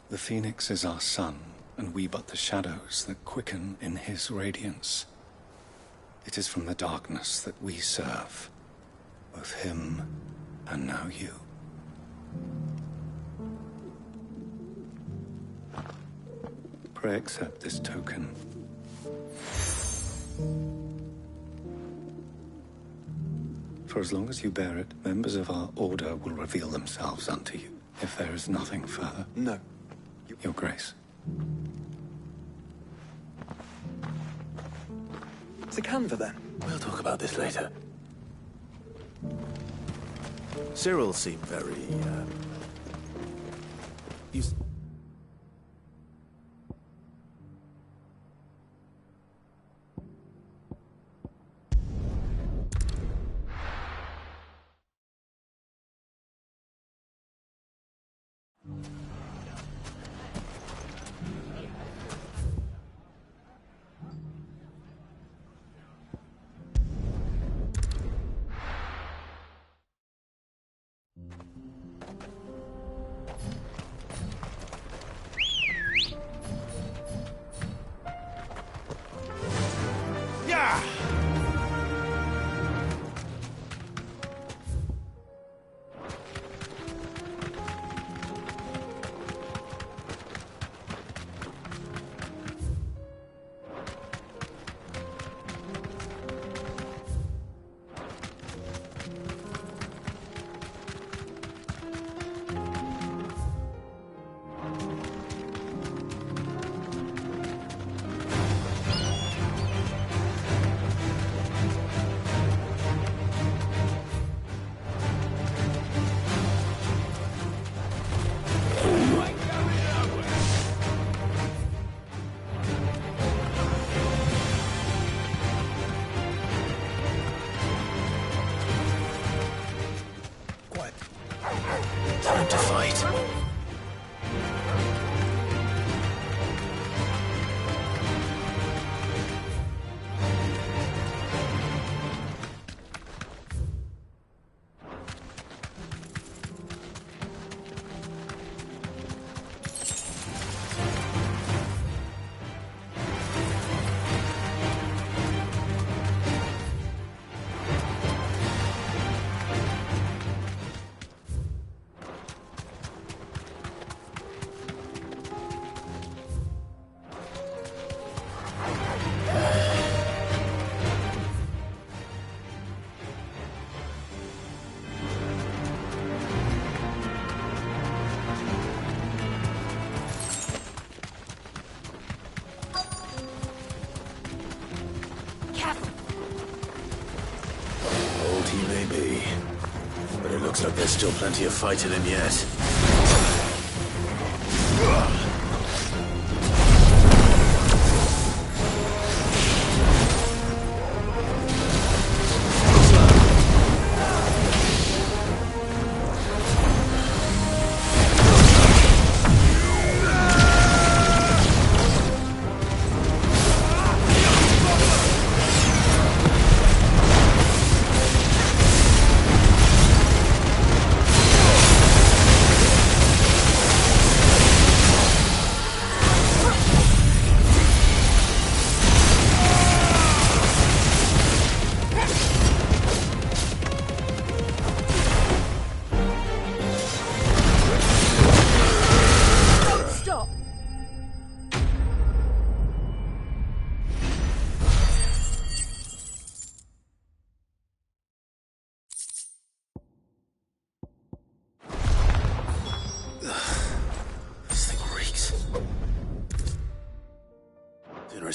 The Phoenix is our sun, and we but the shadows that quicken in his radiance. It is from the darkness that we serve, both him and now you. Pray accept this token. For as long as you bear it, members of our order will reveal themselves unto you, if there is nothing further. No. Your Grace. To Canva, then? We'll talk about this later. Cyril seemed very, time to fight. Old he may be, but it looks like there's still plenty of fight in him yet.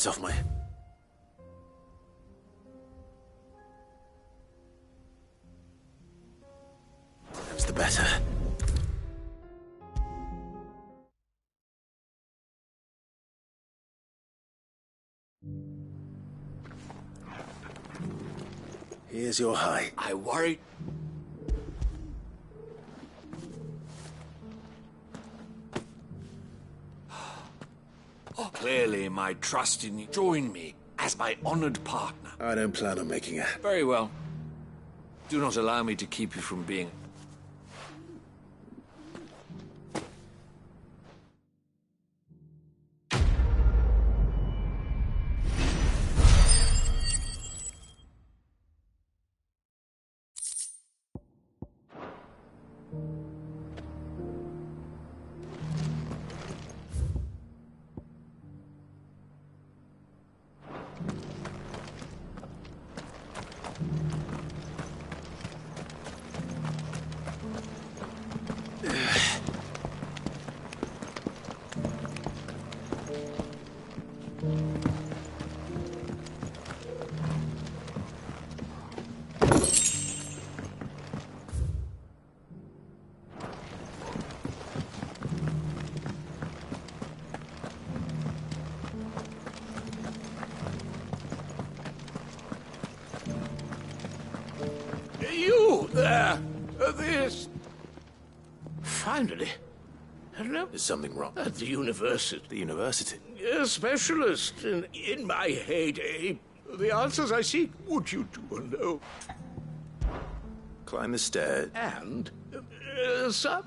Off my... That's the better. Here's your high. I worry... Clearly, my trust in you. Join me as my honored partner. I don't plan on making a... Very well. Do not allow me to keep you from being... There! This! Finally. Hello? Is something wrong? At the university. The university? A specialist in my heyday. The answers I seek, would you two know? Climb the stairs. And some.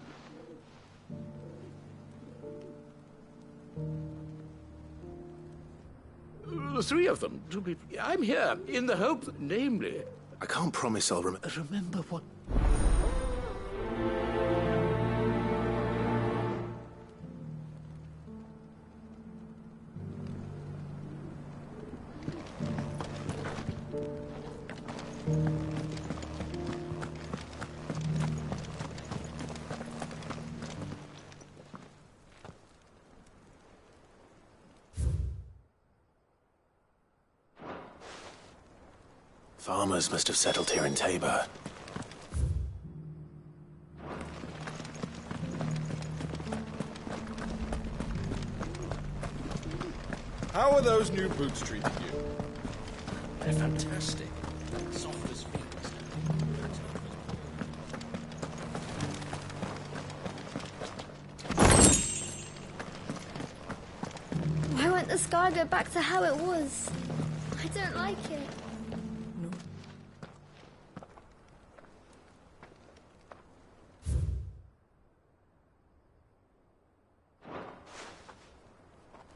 The three of them. I'm here in the hope that, namely... I can't promise I'll remember what... Farmers must have settled here in Tabor. How are those new boots treating you? They're fantastic. Soft as feet. Why won't the sky go back to how it was? I don't like it.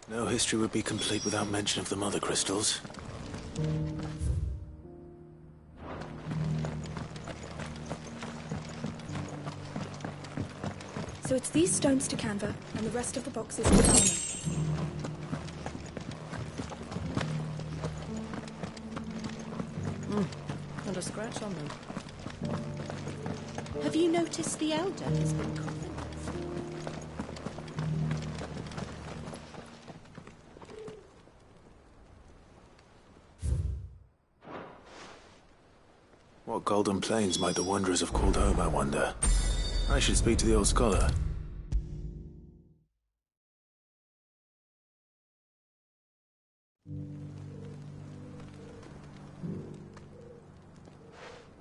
No history would be complete without mention of the mother crystals. So it's these stones to Canva, and the rest of the boxes to Dana. Not a scratch on them. Have you noticed the Elder has been coughing? What golden plains might the wanderers have called home, I wonder? I should speak to the old scholar.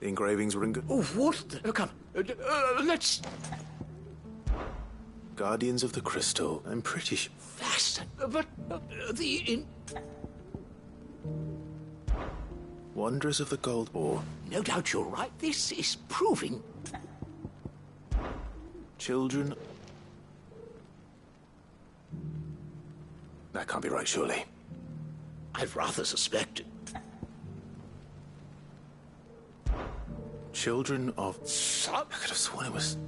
The engravings were in good... Oh, what the... Come, let's... Guardians of the Crystal. I'm pretty sure... Fast, but the... Wanderers of the Gold Ore. No doubt you're right. This is proving... Children... That can't be right, surely. I'd rather suspect it. Children of... I could have sworn it was...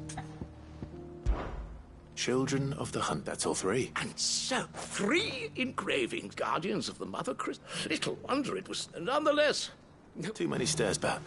Children of the Hunt. That's all three. And so, 3 engravings. Guardians of the Mother Crystal. Little wonder it was... Nonetheless... Too many stairs, Bat.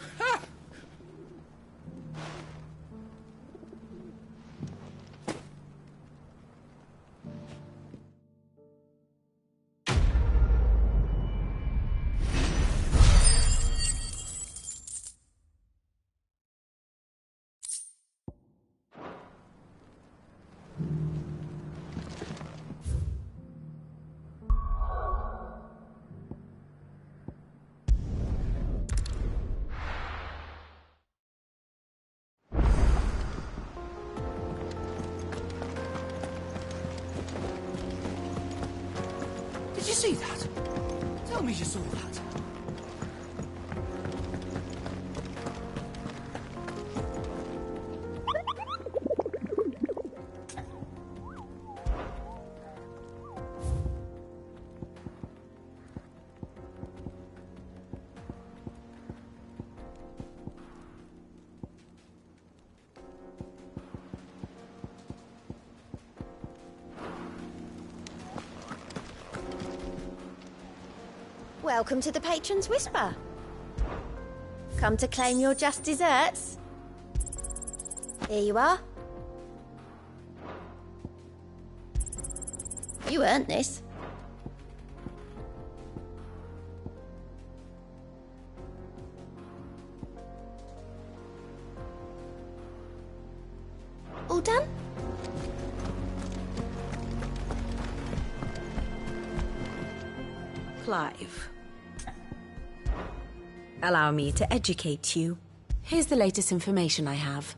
Did you see that? Tell me you saw that. Welcome to the Patron's Whisper. Come to claim your just desserts? Here you are. You earned this. All done? Clive. Allow me to educate you. Here's the latest information I have.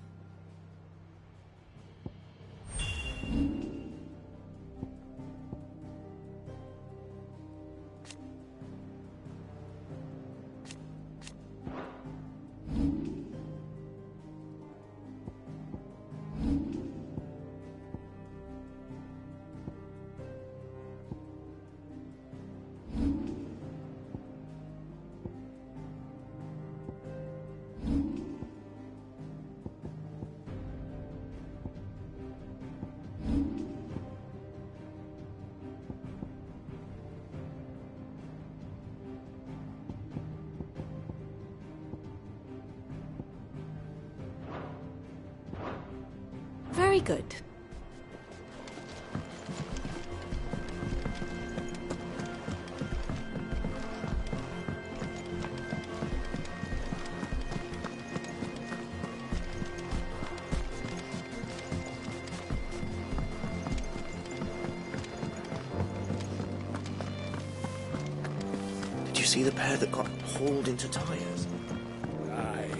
Very good. Did you see the pair that got hauled into tires? Aye.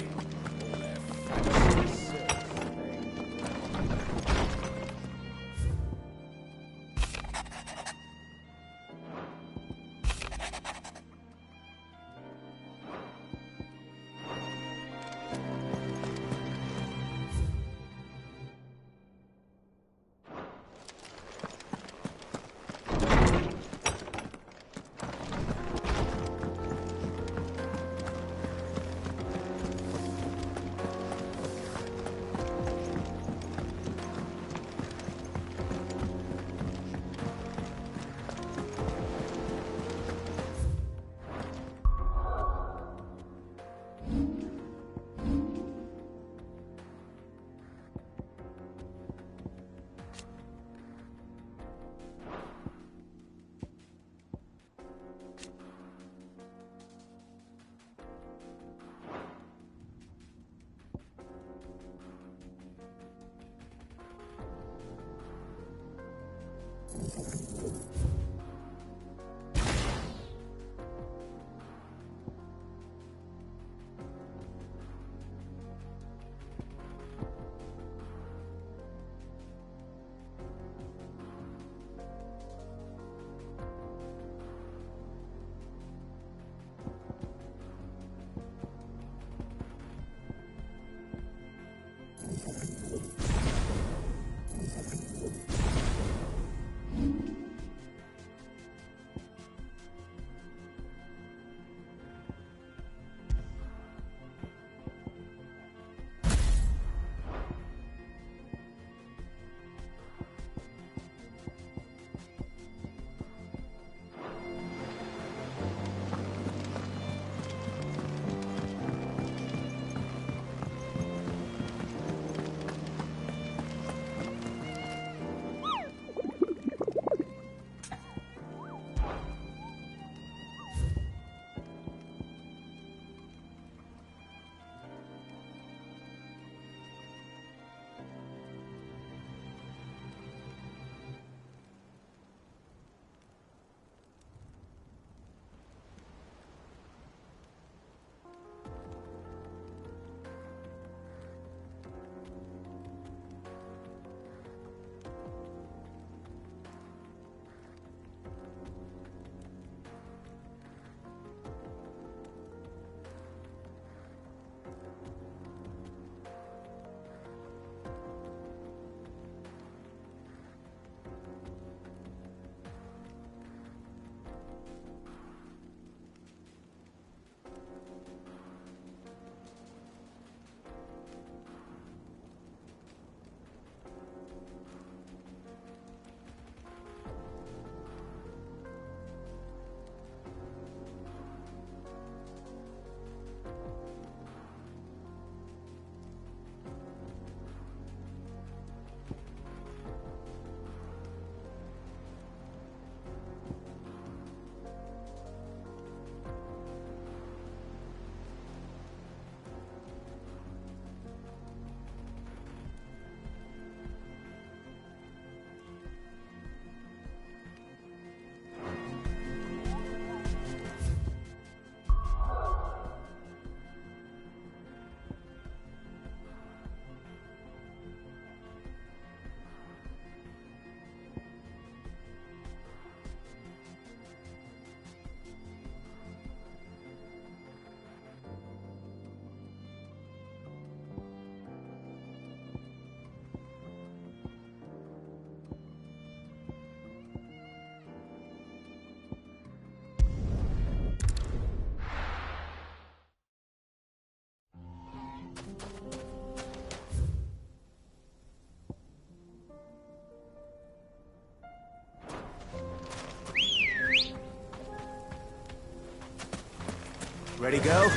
Ready, go?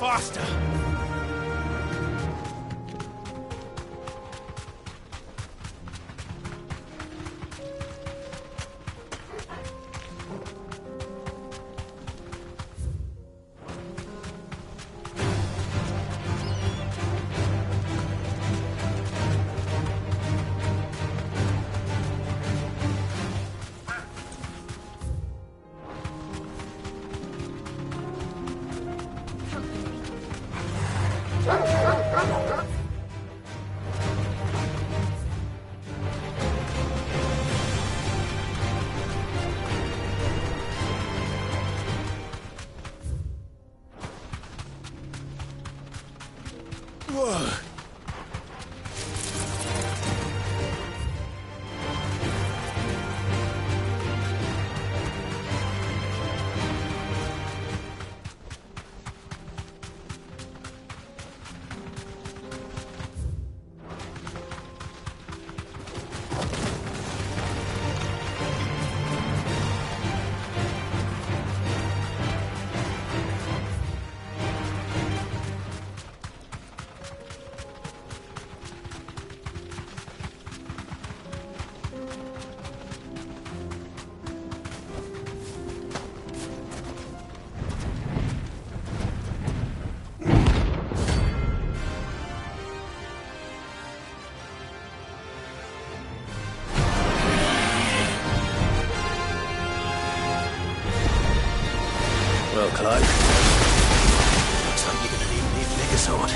Faster! Whoa. Well, Clyde, looks like you're gonna need me to make a sword.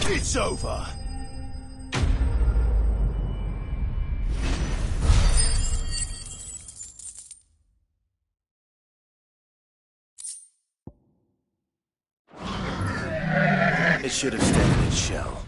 It's over. It should have stayed in its shell.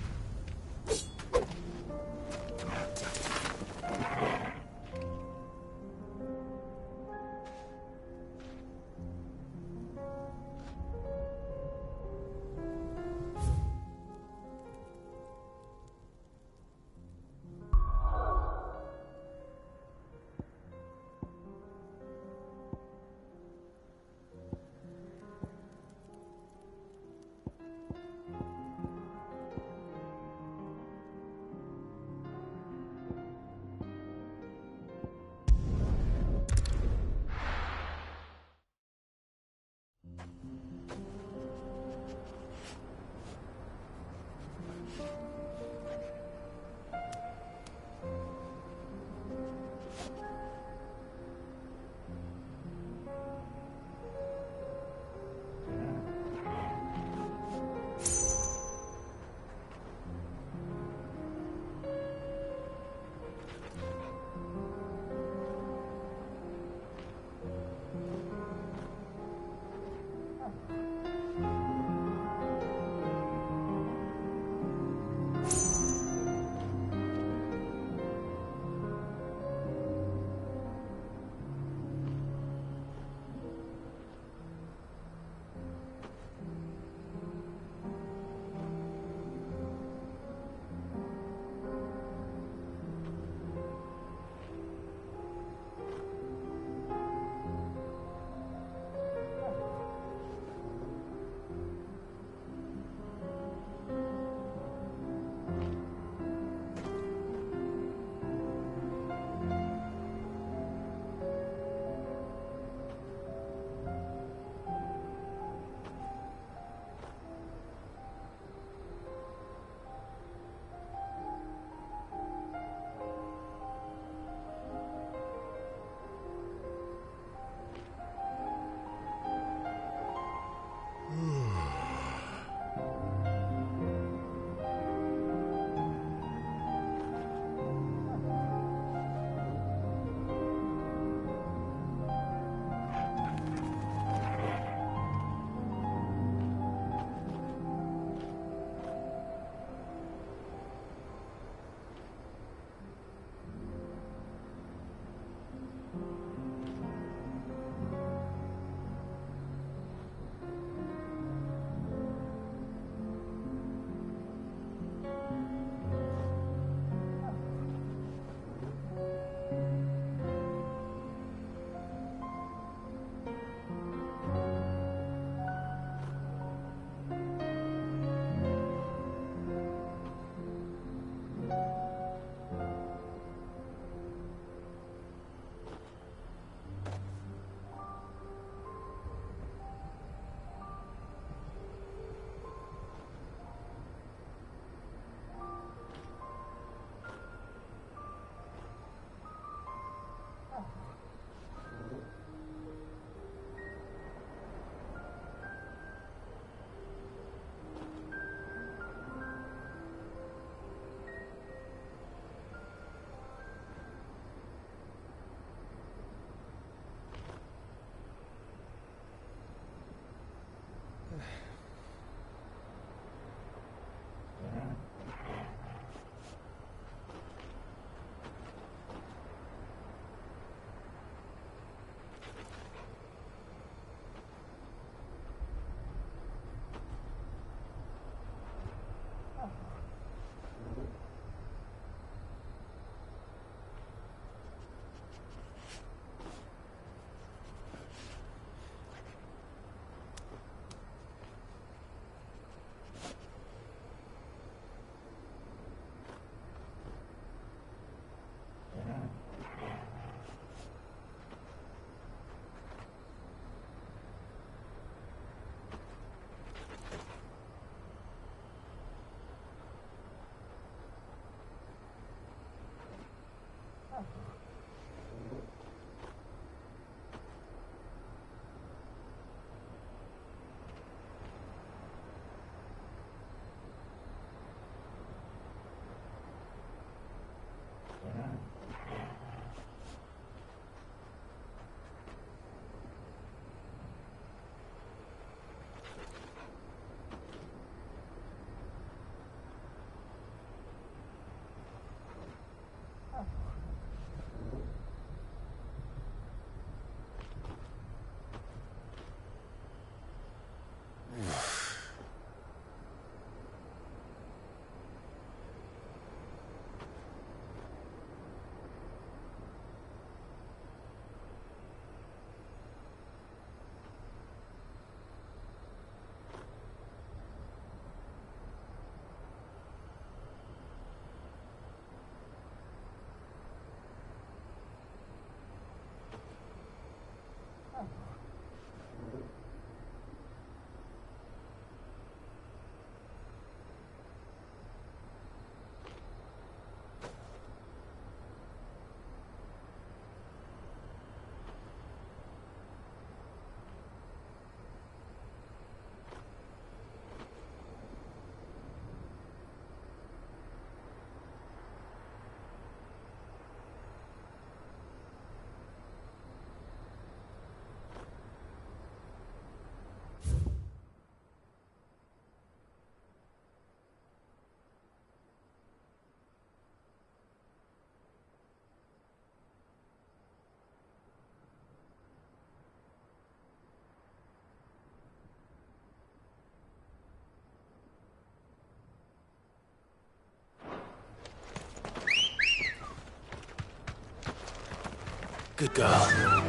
Good girl.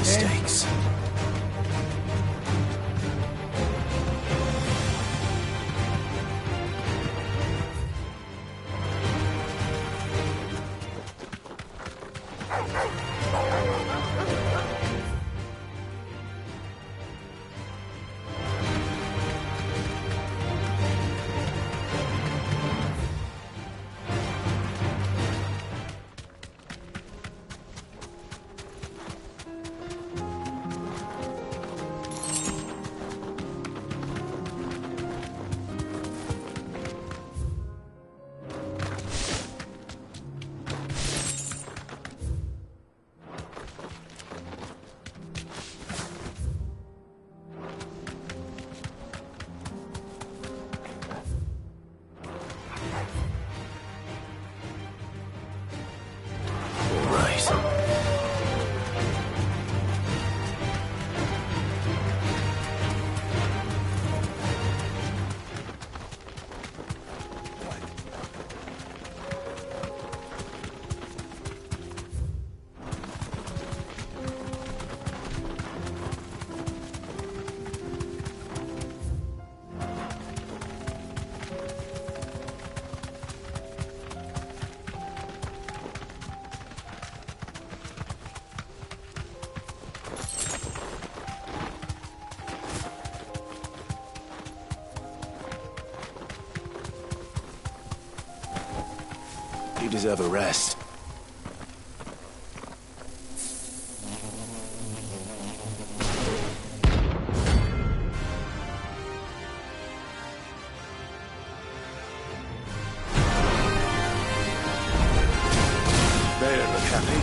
Mistakes. You deserve a rest. They don't look happy.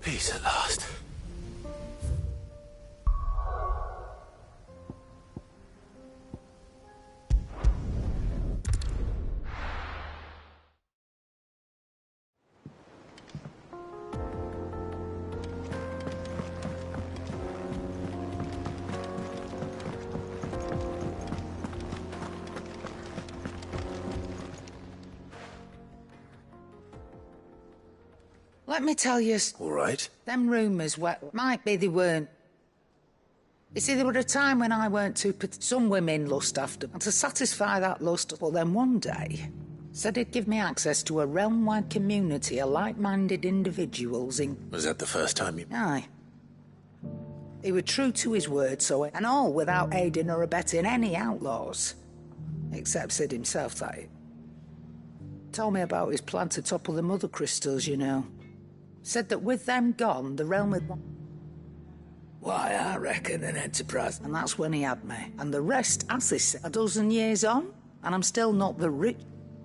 Peace at last. Let me tell you... All right. Them rumours might be they weren't. You see, there were a time when I weren't too... Some women lust after... And to satisfy that lust, well, then one day... Said he'd give me access to a realm-wide community of like-minded individuals in... Was that the first time you... Aye. He was true to his word, so... And all without aiding or abetting any outlaws. Except Sid himself, that is. Told me about his plan to topple the mother crystals, you know. Said that with them gone, the realm would... Why, I reckon an enterprise. And that's when he had me. And the rest, as they say, a dozen years on, and I'm still not the rich.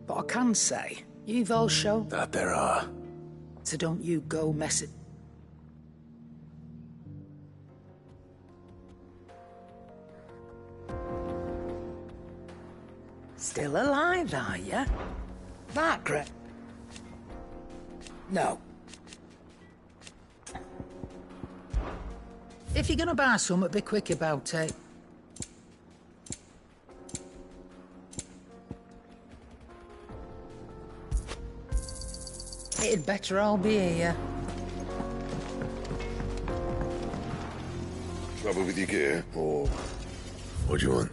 But I can say, you've all shown that there are. So don't you go messing. Still alive, are you? That great? No. If you're gonna buy something, be quick about it. It'd better all be here. Trouble with your gear, or what do you want?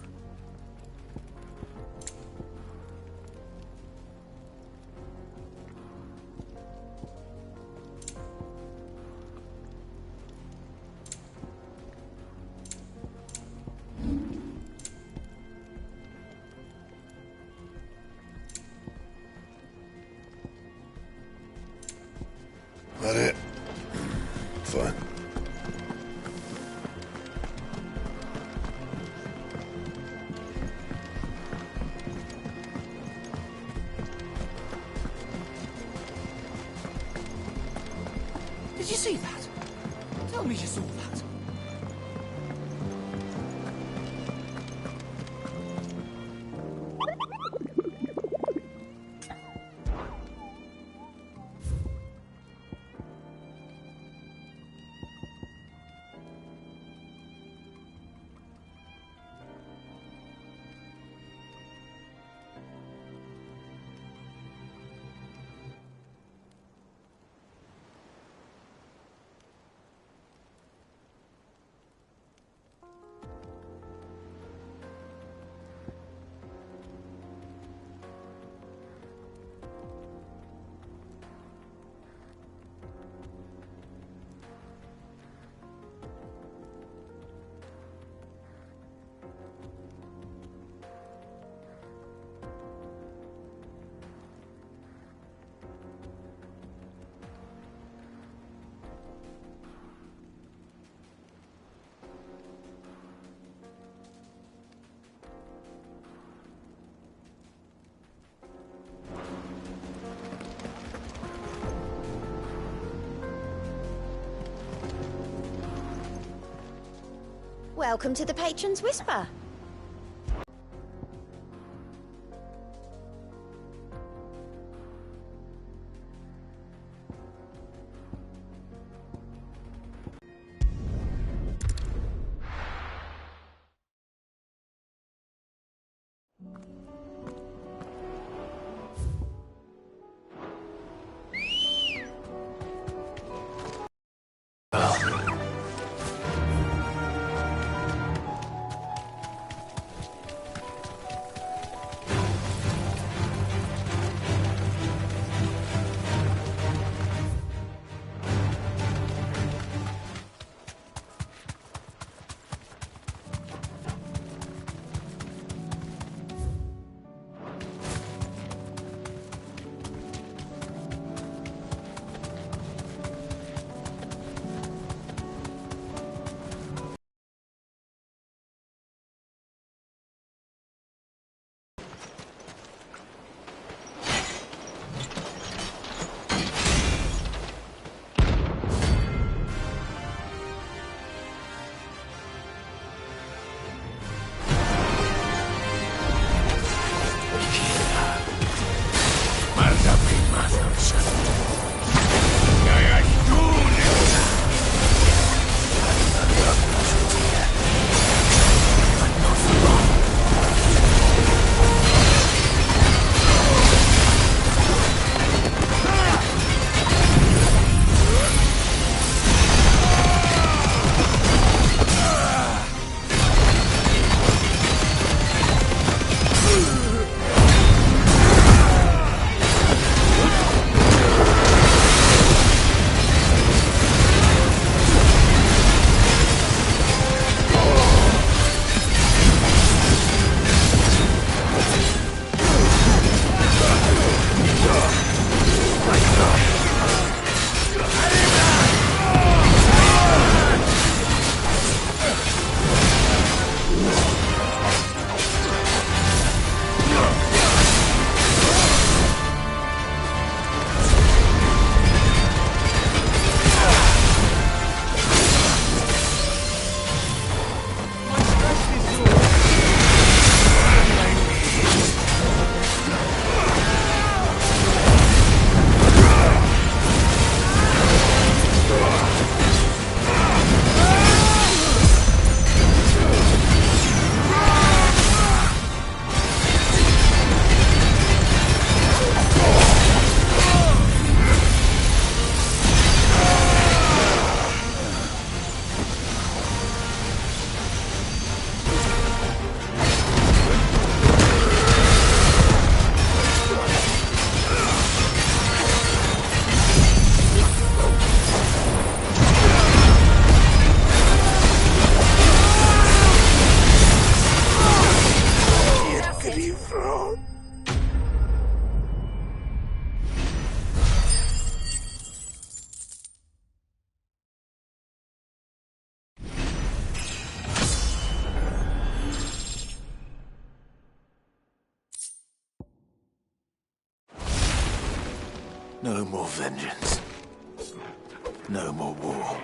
That it? Fine. Did you see that? Tell me you saw that. Welcome to the Patron's Whisper. No more vengeance. No more war.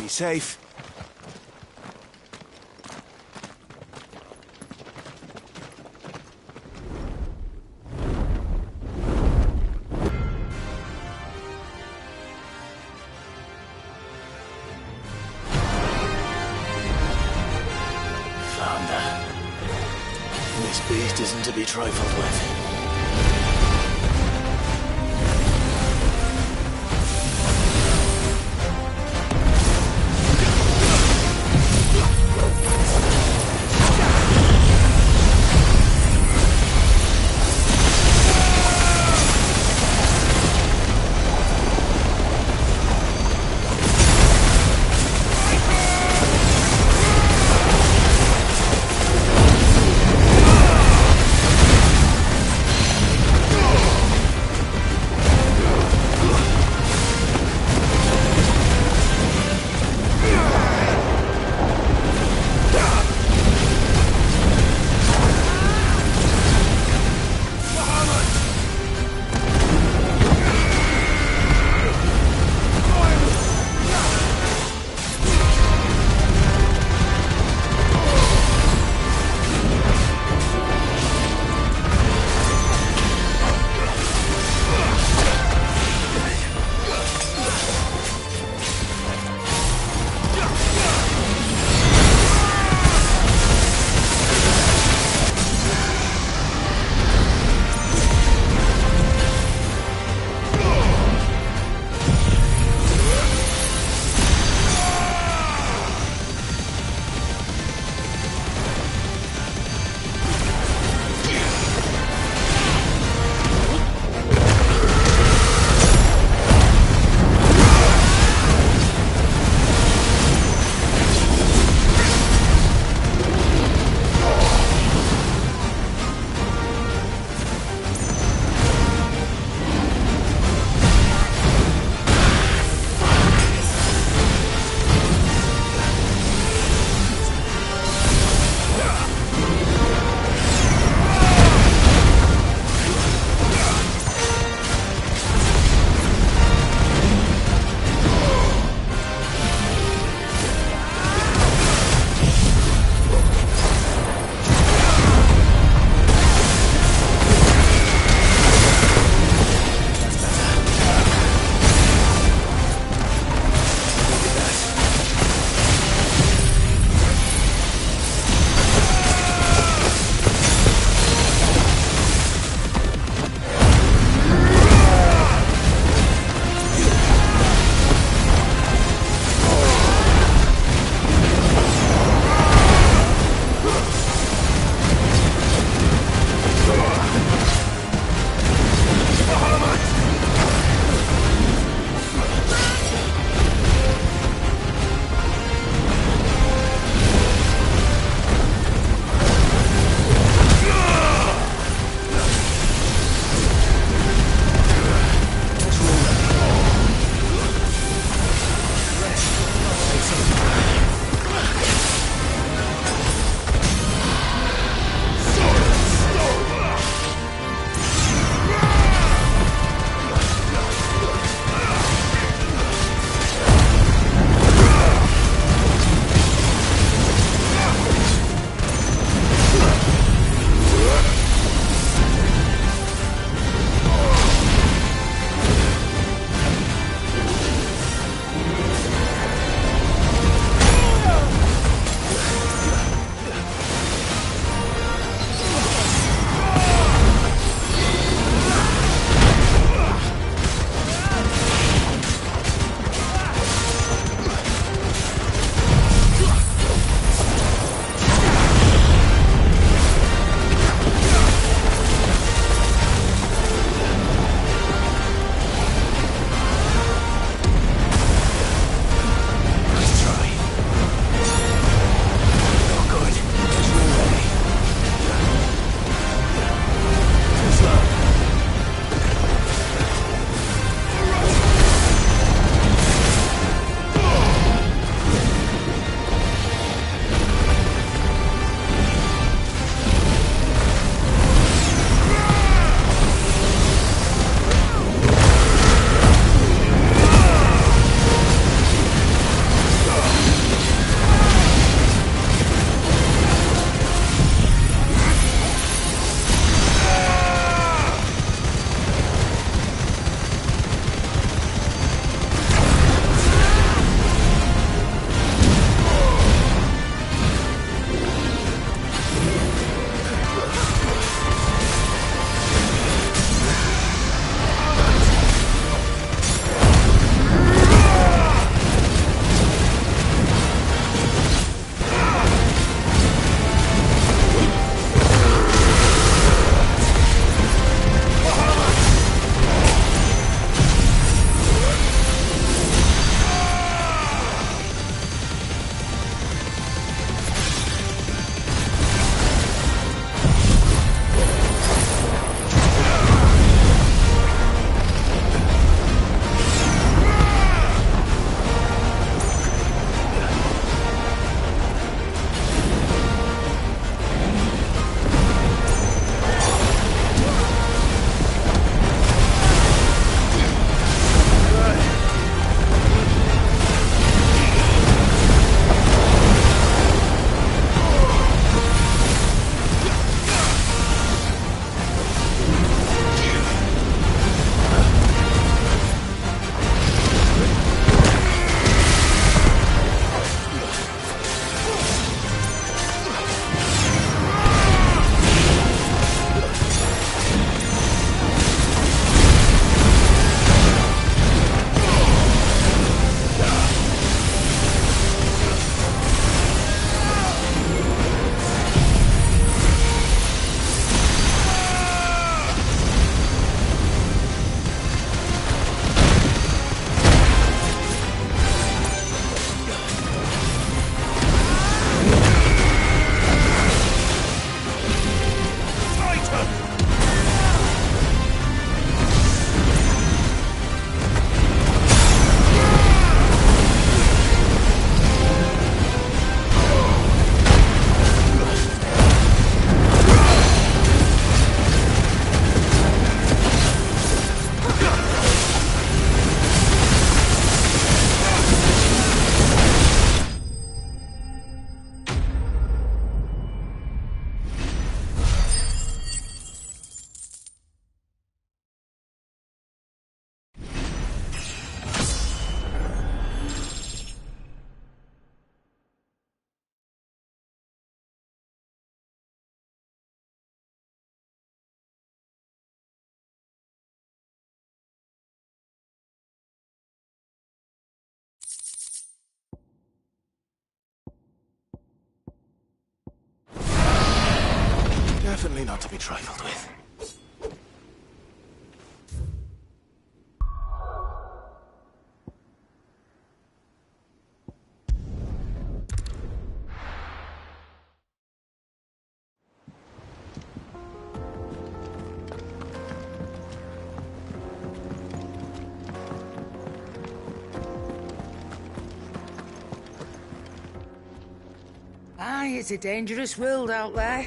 Be safe. Flounder. This beast isn't to be trifled with. Definitely not to be trifled with. Aye, it's a dangerous world out there.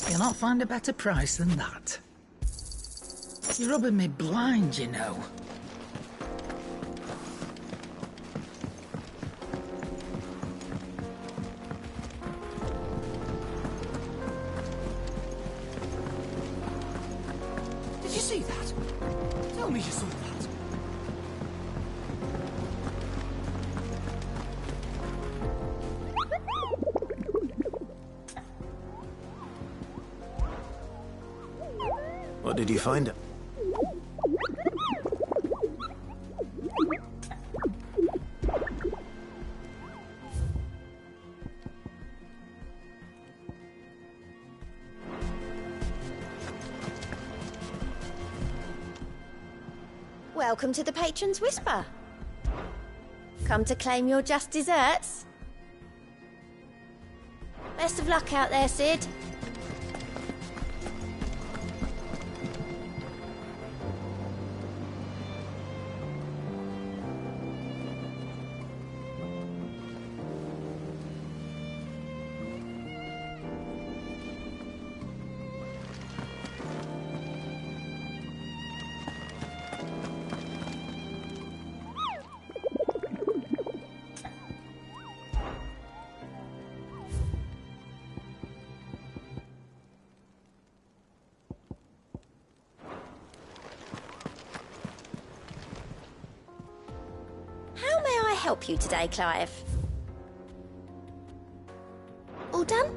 You'll not find a better price than that. You're rubbing me blind, you know. Did you see that? Tell me you saw that. What did you find? Welcome to the Patron's Whisper. Come to claim your just desserts? Best of luck out there, Sid. How may I help you today, Clive? All done?